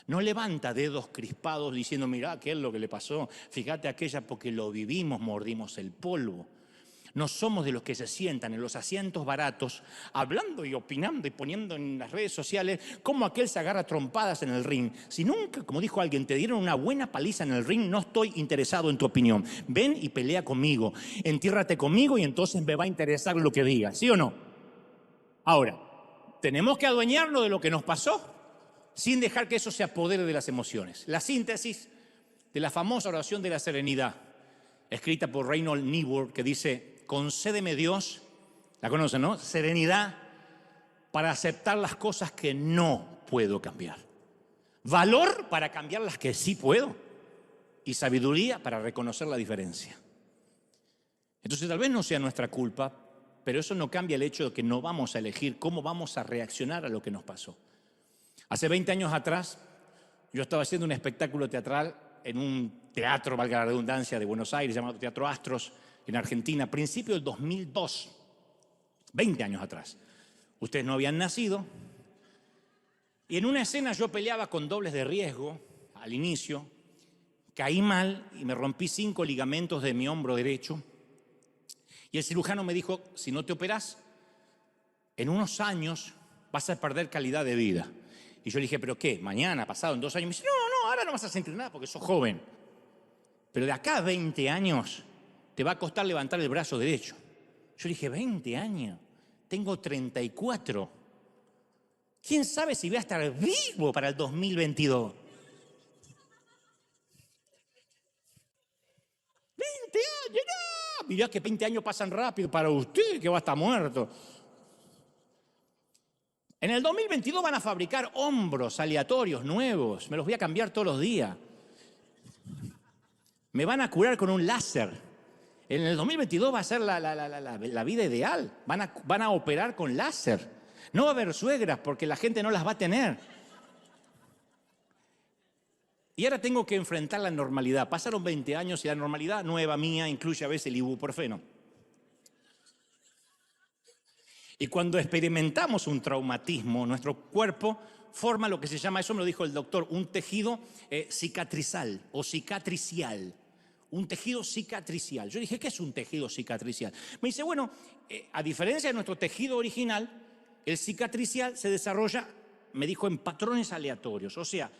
No levanta dedos crispados diciendo, mirá, ¿qué es lo que le pasó? Fíjate aquella, porque lo vivimos, mordimos el polvo. No somos de los que se sientan en los asientos baratos, hablando y opinando y poniendo en las redes sociales cómo aquel se agarra trompadas en el ring. Si nunca, como dijo alguien, te dieron una buena paliza en el ring, no estoy interesado en tu opinión. Ven y pelea conmigo, entiérrate conmigo y entonces me va a interesar lo que digas, ¿sí o no? Ahora, tenemos que adueñarnos de lo que nos pasó, sin dejar que eso se apodere de las emociones. La síntesis de la famosa oración de la serenidad, escrita por Reinhold Niebuhr, que dice, concédeme Dios, la conocen, ¿no? Serenidad para aceptar las cosas que no puedo cambiar. Valor para cambiar las que sí puedo. Y sabiduría para reconocer la diferencia. Entonces tal vez no sea nuestra culpa, pero eso no cambia el hecho de que no vamos a elegir cómo vamos a reaccionar a lo que nos pasó. Hace 20 años atrás, yo estaba haciendo un espectáculo teatral en un teatro, valga la redundancia, de Buenos Aires, llamado Teatro Astros, en Argentina, a principios del 2002, 20 años atrás. Ustedes no habían nacido. Y en una escena yo peleaba con dobles de riesgo al inicio, caí mal y me rompí 5 ligamentos de mi hombro derecho. Y el cirujano me dijo, si no te operás, en unos años vas a perder calidad de vida. Y yo le dije, ¿pero qué? ¿Mañana, pasado, en 2 años? Me dice, no, ahora no vas a sentir nada porque sos joven. Pero de acá a 20 años te va a costar levantar el brazo derecho. Yo le dije, 20 años, tengo 34. ¿Quién sabe si voy a estar vivo para el 2022? 20 años, no. Mirá que 20 años pasan rápido para usted, que va a estar muerto. En el 2022 van a fabricar hombros aleatorios nuevos. Me los voy a cambiar todos los días. Me van a curar con un láser. En el 2022 va a ser la vida ideal. Van a operar con láser. No va a haber suegras porque la gente no las va a tener. Y ahora tengo que enfrentar la normalidad. Pasaron 20 años y la normalidad nueva mía incluye a veces el ibuprofeno. Y cuando experimentamos un traumatismo, nuestro cuerpo forma lo que se llama, eso me lo dijo el doctor, un tejido cicatrizal o cicatricial. Un tejido cicatricial. Yo dije, ¿qué es un tejido cicatricial? Me dice, bueno, a diferencia de nuestro tejido original, el cicatricial se desarrolla, me dijo, en patrones aleatorios. O sea,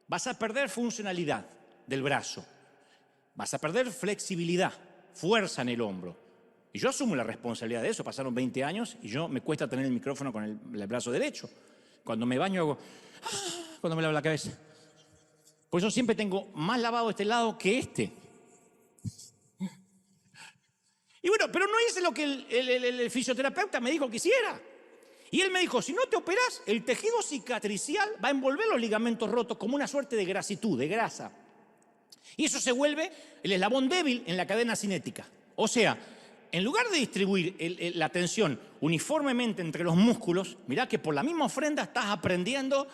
vas a perder funcionalidad del brazo, vas a perder flexibilidad, fuerza en el hombro. Y yo asumo la responsabilidad de eso. Pasaron 20 años y me cuesta tener el micrófono con el brazo derecho. Cuando me baño hago, cuando me lavo la cabeza. Pues yo siempre tengo más lavado este lado que este. Y bueno, pero no hice lo que el fisioterapeuta me dijo que hiciera. Y él me dijo, si no te operás, el tejido cicatricial va a envolver los ligamentos rotos como una suerte de grasitud, de grasa. Y eso se vuelve el eslabón débil en la cadena cinética. O sea, en lugar de distribuir la tensión uniformemente entre los músculos, mirá que por la misma ofrenda estás aprendiendo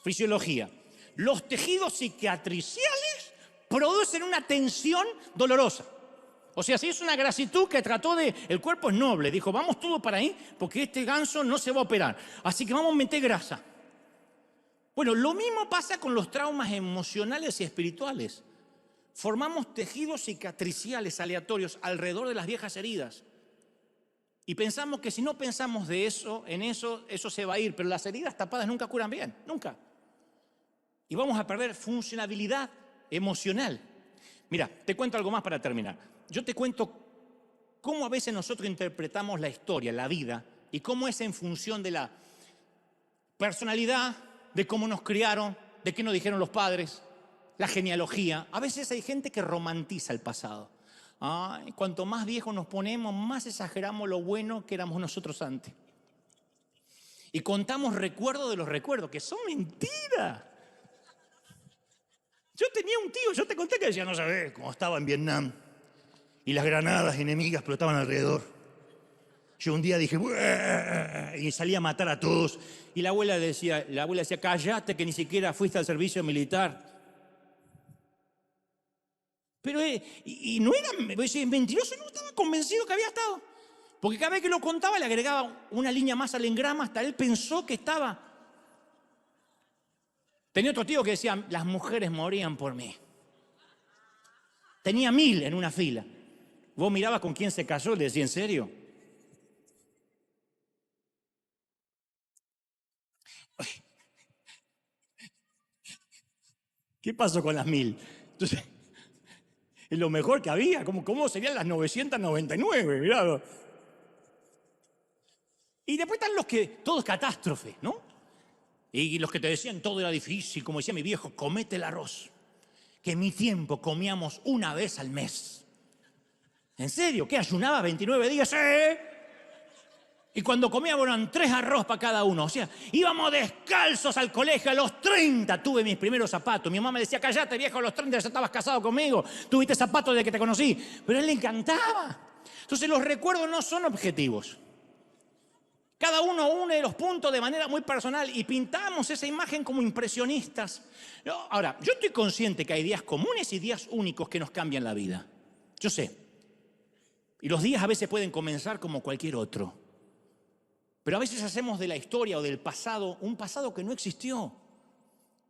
fisiología. Los tejidos cicatriciales producen una tensión dolorosa. O sea, si es una grasitud que trató de... El cuerpo es noble, dijo, vamos todo para ahí porque este ganso no se va a operar. Así que vamos a meter grasa. Bueno, lo mismo pasa con los traumas emocionales y espirituales. Formamos tejidos cicatriciales aleatorios alrededor de las viejas heridas. Y pensamos que si no pensamos de eso, eso se va a ir. Pero las heridas tapadas nunca curan bien, nunca. Y vamos a perder funcionalidad emocional. Mira, te cuento algo más para terminar. Yo te cuento cómo a veces nosotros interpretamos la historia, la vida, y cómo es en función de la personalidad, de cómo nos criaron, de qué nos dijeron los padres, la genealogía. A veces hay gente que romantiza el pasado. Cuanto más viejos nos ponemos, más exageramos lo bueno que éramos nosotros antes. Y contamos recuerdos de los recuerdos, que son mentiras. Yo tenía un tío, yo te conté que decía, no sabés cómo estaba en Vietnam. Y las granadas enemigas explotaban alrededor. Yo un día dije, ¡bueh! Y salí a matar a todos. Y la abuela decía, cállate que ni siquiera fuiste al servicio militar. Pero, y no era mentiroso, no estaba convencido que había estado. Porque cada vez que lo contaba le agregaba una línea más al engrama, hasta él pensó que estaba. Tenía otro tío que decía, las mujeres morían por mí. Tenía 1000 en una fila. Vos mirabas con quién se casó y le decía, ¿en serio? ¿Qué pasó con las 1000? Entonces, es lo mejor que había. ¿Cómo serían las 999? Mirá. Y después están los que, todo es catástrofe, ¿no? Y los que te decían todo era difícil, como decía mi viejo, comete el arroz. Que en mi tiempo comíamos una vez al mes. ¿En serio? ¿Qué? ¿Ayunaba 29 días? ¡Sí! Y cuando comíamos eran 3 arroz para cada uno. O sea, íbamos descalzos al colegio. A los 30 tuve mis primeros zapatos. Mi mamá me decía, cállate viejo, a los 30 ya estabas casado conmigo. Tuviste zapatos desde que te conocí. Pero a él le encantaba. Entonces los recuerdos no son objetivos. Cada uno une los puntos de manera muy personal y pintamos esa imagen como impresionistas. Ahora, yo estoy consciente que hay días comunes y días únicos que nos cambian la vida. Yo sé. Y los días a veces pueden comenzar como cualquier otro. Pero a veces hacemos de la historia o del pasado un pasado que no existió.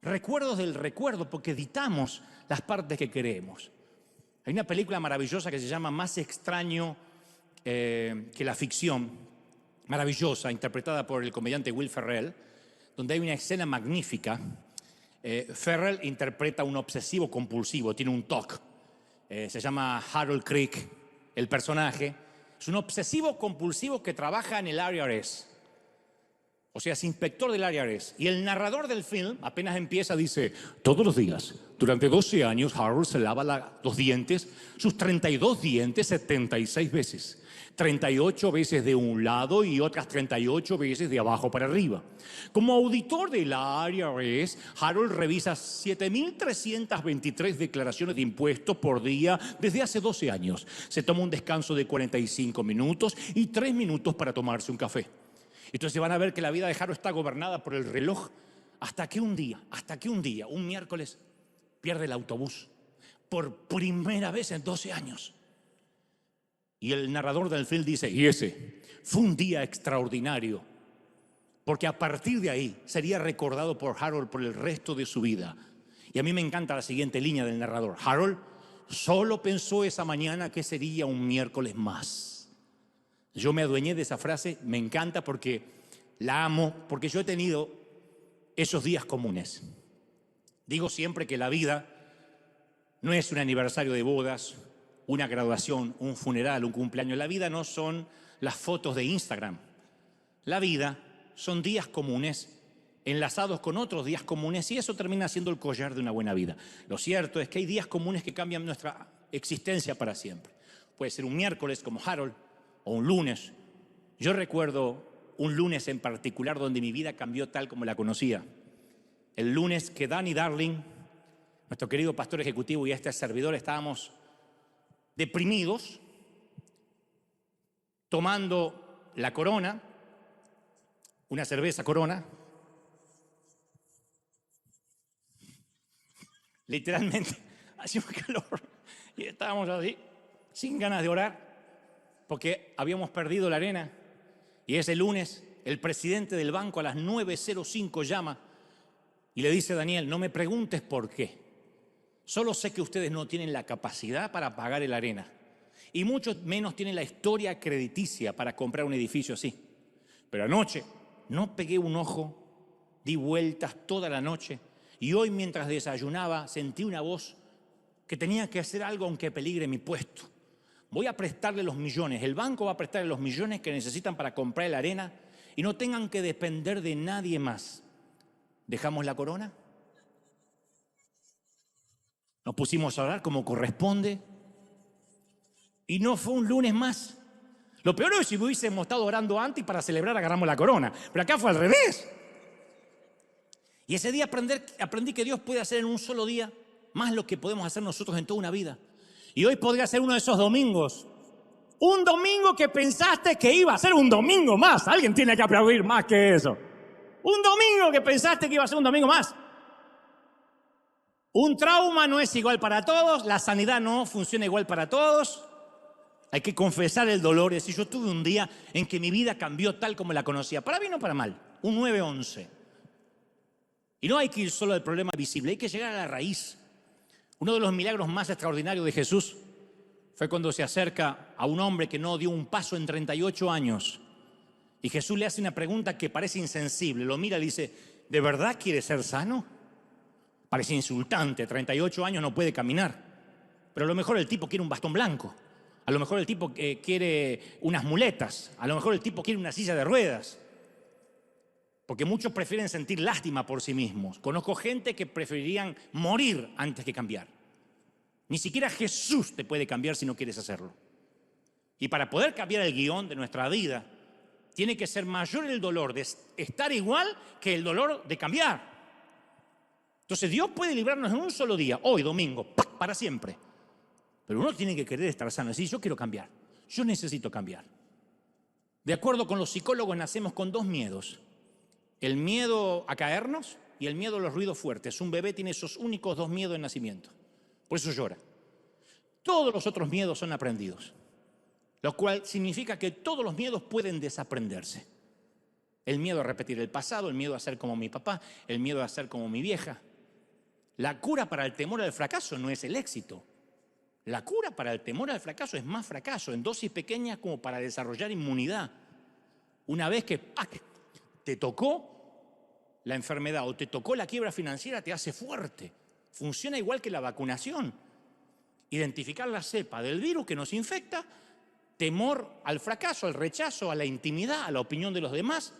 Recuerdos del recuerdo porque editamos las partes que queremos. Hay una película maravillosa que se llama Más extraño que la ficción, maravillosa, interpretada por el comediante Will Ferrell, donde hay una escena magnífica. Ferrell interpreta a un obsesivo compulsivo, tiene un TOC. Se llama Harold Crick, el personaje. Es un obsesivo compulsivo que trabaja en el IRS. O sea, es inspector del IRS. Y el narrador del film, apenas empieza, dice: todos los días, durante 12 años, Harold se lava los dientes, sus 32 dientes, 76 veces. 38 veces de un lado y otras 38 veces de abajo para arriba. Como auditor del IRS, Harold revisa 7.323 declaraciones de impuestos por día desde hace 12 años. Se toma un descanso de 45 minutos y 3 minutos para tomarse un café. Entonces van a ver que la vida de Harold está gobernada por el reloj hasta que un día, un miércoles, pierde el autobús por primera vez en 12 años. Y el narrador del film dice: y ese fue un día extraordinario, porque a partir de ahí sería recordado por Harold por el resto de su vida. Y a mí me encanta la siguiente línea del narrador: Harold solo pensó esa mañana que sería un miércoles más. Yo me adueñé de esa frase, me encanta porque la amo, porque yo he tenido esos días comunes. Digo siempre que la vida no es un aniversario de bodas, una graduación, un funeral, un cumpleaños. La vida no son las fotos de Instagram. La vida son días comunes enlazados con otros días comunes, y eso termina siendo el collar de una buena vida. Lo cierto es que hay días comunes que cambian nuestra existencia para siempre. Puede ser un miércoles como Harold o un lunes. Yo recuerdo un lunes en particular donde mi vida cambió tal como la conocía. El lunes que Danny Darling, nuestro querido pastor ejecutivo, y este servidor estábamos deprimidos, tomando la Corona, una cerveza Corona, literalmente hacía un calor y estábamos así, sin ganas de orar, porque habíamos perdido la arena. Y ese lunes el presidente del banco a las 9:05 llama y le dice: Daniel, no me preguntes por qué, solo sé que ustedes no tienen la capacidad para pagar el arena y mucho menos tienen la historia crediticia para comprar un edificio así. Pero anoche no pegué un ojo, di vueltas toda la noche, y hoy mientras desayunaba sentí una voz que tenía que hacer algo aunque peligre mi puesto. Voy a prestarle los millones, el banco va a prestarle los millones que necesitan para comprar la arena y no tengan que depender de nadie más. ¿Dejamos la Corona? Nos pusimos a orar como corresponde y no fue un lunes más. Lo peor es si hubiésemos estado orando antes y para celebrar agarramos la Corona, pero acá fue al revés. Y ese día aprendí que Dios puede hacer en un solo día más lo que podemos hacer nosotros en toda una vida. Y hoy podría ser uno de esos domingos. Un domingo que pensaste que iba a ser un domingo más. Alguien tiene que aplaudir más que eso. Un domingo que pensaste que iba a ser un domingo más. Un trauma no es igual para todos. La sanidad no funciona igual para todos. Hay que confesar el dolor. Es decir, yo tuve un día en que mi vida cambió tal como la conocía. Para bien o para mal. Un 9/11. Y no hay que ir solo al problema visible. Hay que llegar a la raíz. Uno de los milagros más extraordinarios de Jesús fue cuando se acerca a un hombre que no dio un paso en 38 años. Y Jesús le hace una pregunta que parece insensible. Lo mira y le dice: ¿de verdad quieres ser sano? Parece insultante, 38 años no puede caminar. Pero a lo mejor el tipo quiere un bastón blanco. A lo mejor el tipo quiere unas muletas. A lo mejor el tipo quiere una silla de ruedas. Porque muchos prefieren sentir lástima por sí mismos. Conozco gente que preferirían morir antes que cambiar. Ni siquiera Jesús te puede cambiar si no quieres hacerlo. Y para poder cambiar el guión de nuestra vida, tiene que ser mayor el dolor de estar igual que el dolor de cambiar. Entonces Dios puede librarnos en un solo día, hoy domingo, para siempre. Pero uno tiene que querer estar sano. Decir: yo quiero cambiar, yo necesito cambiar. De acuerdo con los psicólogos, nacemos con 2 miedos. El miedo a caernos y el miedo a los ruidos fuertes. Un bebé tiene esos únicos 2 miedos de nacimiento. Por eso llora. Todos los otros miedos son aprendidos, lo cual significa que todos los miedos pueden desaprenderse. El miedo a repetir el pasado, el miedo a ser como mi papá, el miedo a ser como mi vieja. La cura para el temor al fracaso no es el éxito. La cura para el temor al fracaso es más fracaso, en dosis pequeñas como para desarrollar inmunidad. Una vez que te tocó la enfermedad o te tocó la quiebra financiera, te hace fuerte. Funciona igual que la vacunación. Identificar la cepa del virus que nos infecta, temor al fracaso, al rechazo, a la intimidad, a la opinión de los demás,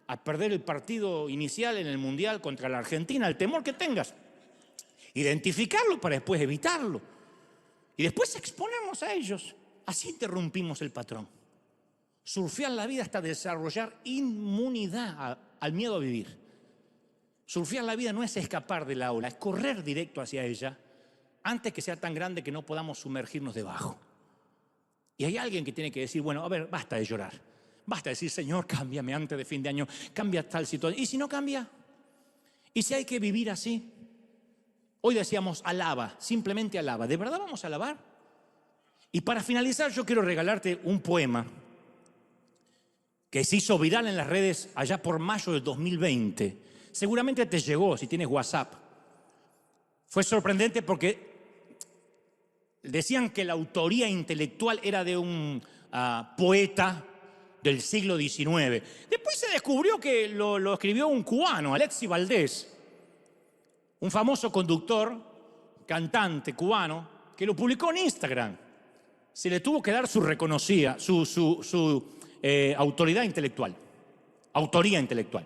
a perder el partido inicial en el Mundial contra la Argentina, el temor que tengas. Identificarlo para después evitarlo. Y después exponernos a ellos. Así interrumpimos el patrón. Surfear la vida hasta desarrollar inmunidad al miedo a vivir. Surfear la vida no es escapar de la ola, es correr directo hacia ella antes que sea tan grande que no podamos sumergirnos debajo. Y hay alguien que tiene que decir, bueno, a ver, basta de llorar. Basta de decir, Señor, cámbiame antes de fin de año, cambia tal situación. ¿Y si no cambia? ¿Y si hay que vivir así? Hoy decíamos, alaba, simplemente alaba. ¿De verdad vamos a alabar? Y para finalizar, yo quiero regalarte un poema que se hizo viral en las redes allá por mayo del 2020. Seguramente te llegó si tienes WhatsApp. Fue sorprendente porque decían que la autoría intelectual era de un poeta del siglo XIX. Después se descubrió que lo escribió un cubano, Alexis Valdés, un famoso conductor, cantante cubano, que lo publicó en Instagram. Se le tuvo que dar su reconocida, su autoridad intelectual, autoría intelectual.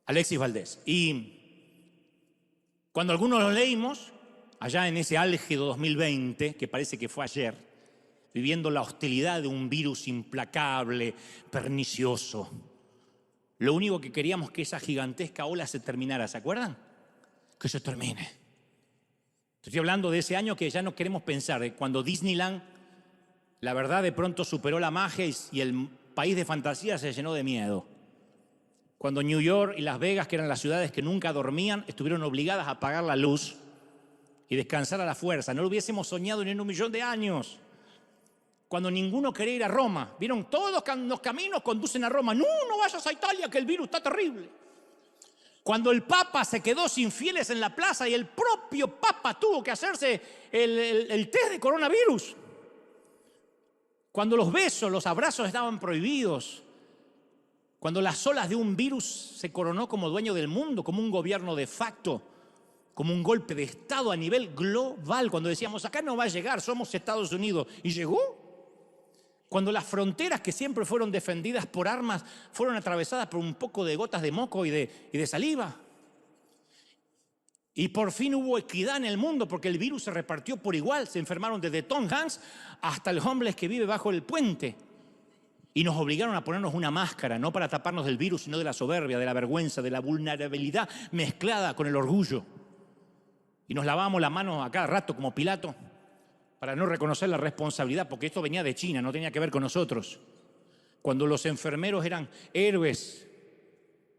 Alexis Valdés. Y cuando algunos lo leímos, allá en ese álgido 2020, que parece que fue ayer, viviendo la hostilidad de un virus implacable, pernicioso, lo único que queríamos que esa gigantesca ola se terminara, ¿se acuerdan? Que se termine. Estoy hablando de ese año que ya no queremos pensar, cuando Disneyland, la verdad, de pronto superó la magia y el país de fantasía se llenó de miedo. Cuando New York y Las Vegas, que eran las ciudades que nunca dormían, estuvieron obligadas a apagar la luz y descansar a la fuerza. No lo hubiésemos soñado ni en 1.000.000 de años. Cuando ninguno quería ir a Roma, vieron, todos los caminos conducen a Roma. No, no vayas a Italia, que el virus está terrible. Cuando el Papa se quedó sin fieles en la plaza y el propio Papa tuvo que hacerse el test de coronavirus. Cuando los besos, los abrazos estaban prohibidos. Cuando las olas de un virus se coronó como dueño del mundo, como un gobierno de facto, como un golpe de Estado a nivel global. Cuando decíamos, acá no va a llegar, somos Estados Unidos. ¿Y llegó? Cuando las fronteras que siempre fueron defendidas por armas fueron atravesadas por un poco de gotas de moco y de saliva. Y por fin hubo equidad en el mundo porque el virus se repartió por igual. Se enfermaron desde Tom Hanks hasta el homeless que vive bajo el puente. Y nos obligaron a ponernos una máscara, no para taparnos del virus, sino de la soberbia, de la vergüenza, de la vulnerabilidad mezclada con el orgullo. Y nos lavábamos las manos a cada rato como Pilato para no reconocer la responsabilidad, porque esto venía de China, no tenía que ver con nosotros. Cuando los enfermeros eran héroes,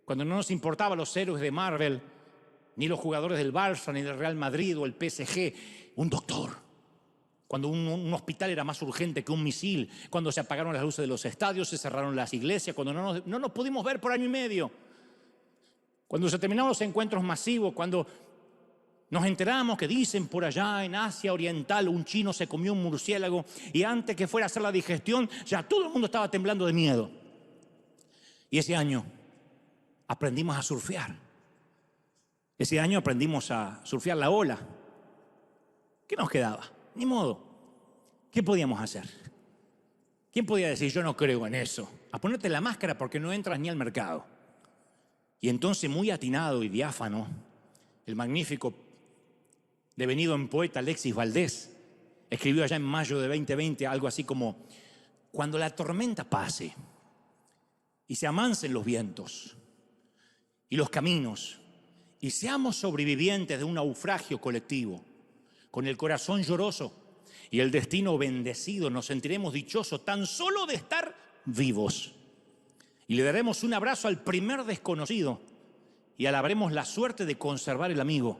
cuando no nos importaban los héroes de Marvel, ni los jugadores del Barça, ni del Real Madrid o el PSG, un doctor. Cuando un hospital era más urgente que un misil, cuando se apagaron las luces de los estadios, se cerraron las iglesias, cuando no nos pudimos ver por año y medio, cuando se terminaron los encuentros masivos, cuando nos enteramos que dicen por allá en Asia Oriental un chino se comió un murciélago y antes que fuera a hacer la digestión ya todo el mundo estaba temblando de miedo. Y ese año aprendimos a surfear. Ese año aprendimos a surfear la ola. ¿Qué nos quedaba? Ni modo. ¿Qué podíamos hacer? ¿Quién podía decir, yo no creo en eso? A ponerte la máscara porque no entras ni al mercado. Y entonces, muy atinado y diáfano, el magnífico devenido en poeta Alexis Valdés escribió allá en mayo de 2020 algo así como: cuando la tormenta pase y se amansen los vientos y los caminos y seamos sobrevivientes de un naufragio colectivo, con el corazón lloroso y el destino bendecido, nos sentiremos dichosos tan solo de estar vivos. Y le daremos un abrazo al primer desconocido y alabaremos la suerte de conservar el amigo.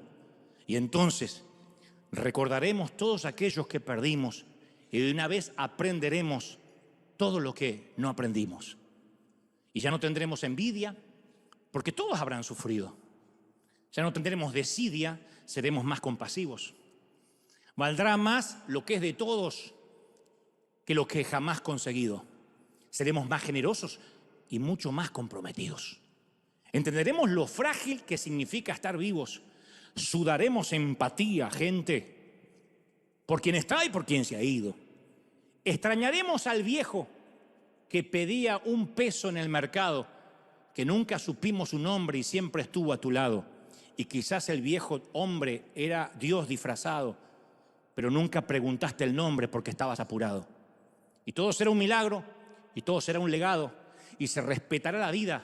Y entonces recordaremos todos aquellos que perdimos y de una vez aprenderemos todo lo que no aprendimos. Y ya no tendremos envidia porque todos habrán sufrido. Ya no tendremos desidia, seremos más compasivos. Valdrá más lo que es de todos que lo que jamás conseguido. Seremos más generosos y mucho más comprometidos. Entenderemos lo frágil que significa estar vivos. Sudaremos empatía, gente, por quien está y por quien se ha ido. Extrañaremos al viejo que pedía un peso en el mercado, que nunca supimos su nombre y siempre estuvo a tu lado. Y quizás el viejo hombre era Dios disfrazado, pero nunca preguntaste el nombre porque estabas apurado. Y todo será un milagro, y todo será un legado, y se respetará la vida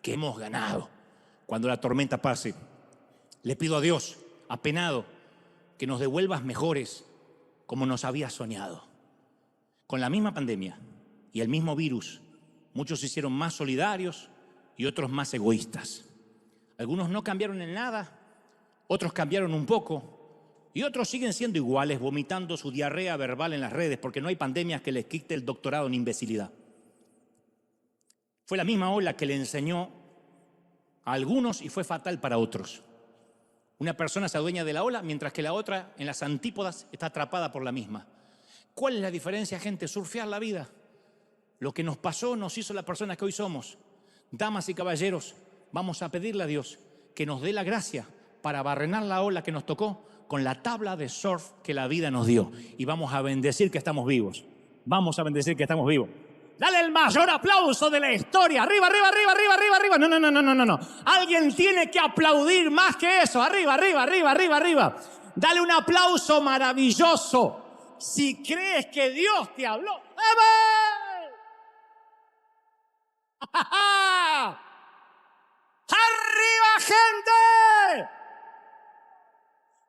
que hemos ganado. Cuando la tormenta pase, le pido a Dios, apenado, que nos devuelvas mejores como nos habías soñado. Con la misma pandemia y el mismo virus, muchos se hicieron más solidarios y otros más egoístas. Algunos no cambiaron en nada, otros cambiaron un poco y otros siguen siendo iguales, vomitando su diarrea verbal en las redes porque no hay pandemias que les quite el doctorado en imbecilidad. Fue la misma ola que le enseñó a algunos y fue fatal para otros. Una persona se adueña de la ola mientras que la otra en las antípodas está atrapada por la misma. ¿Cuál es la diferencia, gente? Surfear la vida. Lo que nos pasó nos hizo la persona que hoy somos. Damas y caballeros, vamos a pedirle a Dios que nos dé la gracia para barrenar la ola que nos tocó con la tabla de surf que la vida nos dio. Y vamos a bendecir que estamos vivos. Vamos a bendecir que estamos vivos. Dale el mayor aplauso de la historia. Arriba, arriba, arriba, arriba, arriba, arriba. No. Alguien tiene que aplaudir más que eso. Arriba, arriba, arriba, arriba, arriba. Dale un aplauso maravilloso. Si crees que Dios te habló. ¡Arriba, gente!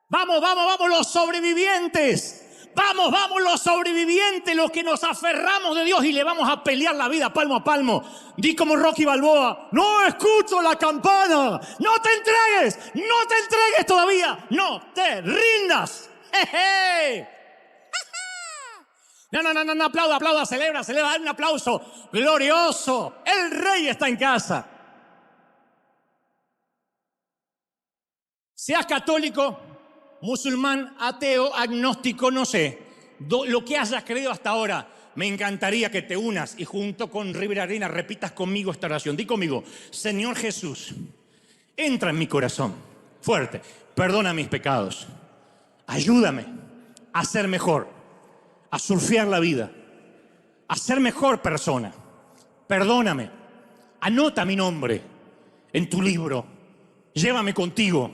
Vamos, los sobrevivientes. Vamos, los sobrevivientes, los que nos aferramos de Dios y le vamos a pelear la vida palmo a palmo. Di como Rocky Balboa, no escucho la campana, no te entregues todavía, no te rindas. ¡Jeje! No, aplauda, celebra, dale un aplauso glorioso. El rey está en casa. Seas católico, musulmán, ateo, agnóstico, no sé, lo que hayas creído hasta ahora, me encantaría que te unas y junto con Rivera Arena repitas conmigo esta oración. Di conmigo, Señor Jesús, entra en mi corazón, fuerte, perdona mis pecados, ayúdame a ser mejor, a surfear la vida, a ser mejor persona, perdóname, anota mi nombre en tu libro, llévame contigo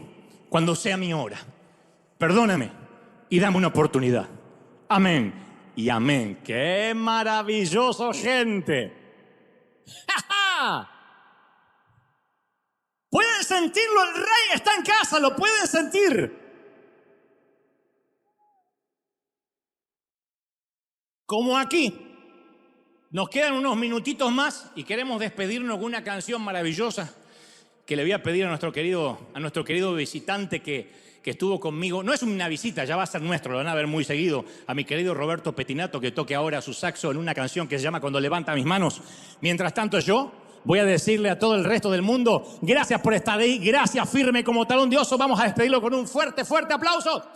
cuando sea mi hora. Perdóname y dame una oportunidad. Amén y amén. ¡Qué maravilloso, gente! ¡Ja, ja! ¿Pueden sentirlo? El rey está en casa, ¿lo pueden sentir? Como aquí. Nos quedan unos minutitos más y queremos despedirnos con una canción maravillosa que le voy a pedir a nuestro querido visitante que estuvo conmigo. No es una visita, ya va a ser nuestro, lo van a ver muy seguido. A mi querido Roberto Petinato, que toque ahora su saxo en una canción que se llama Cuando levanta mis manos. Mientras tanto yo voy a decirle a todo el resto del mundo, gracias por estar ahí, gracias firme como talón de oso. Vamos a despedirlo con un fuerte, fuerte aplauso.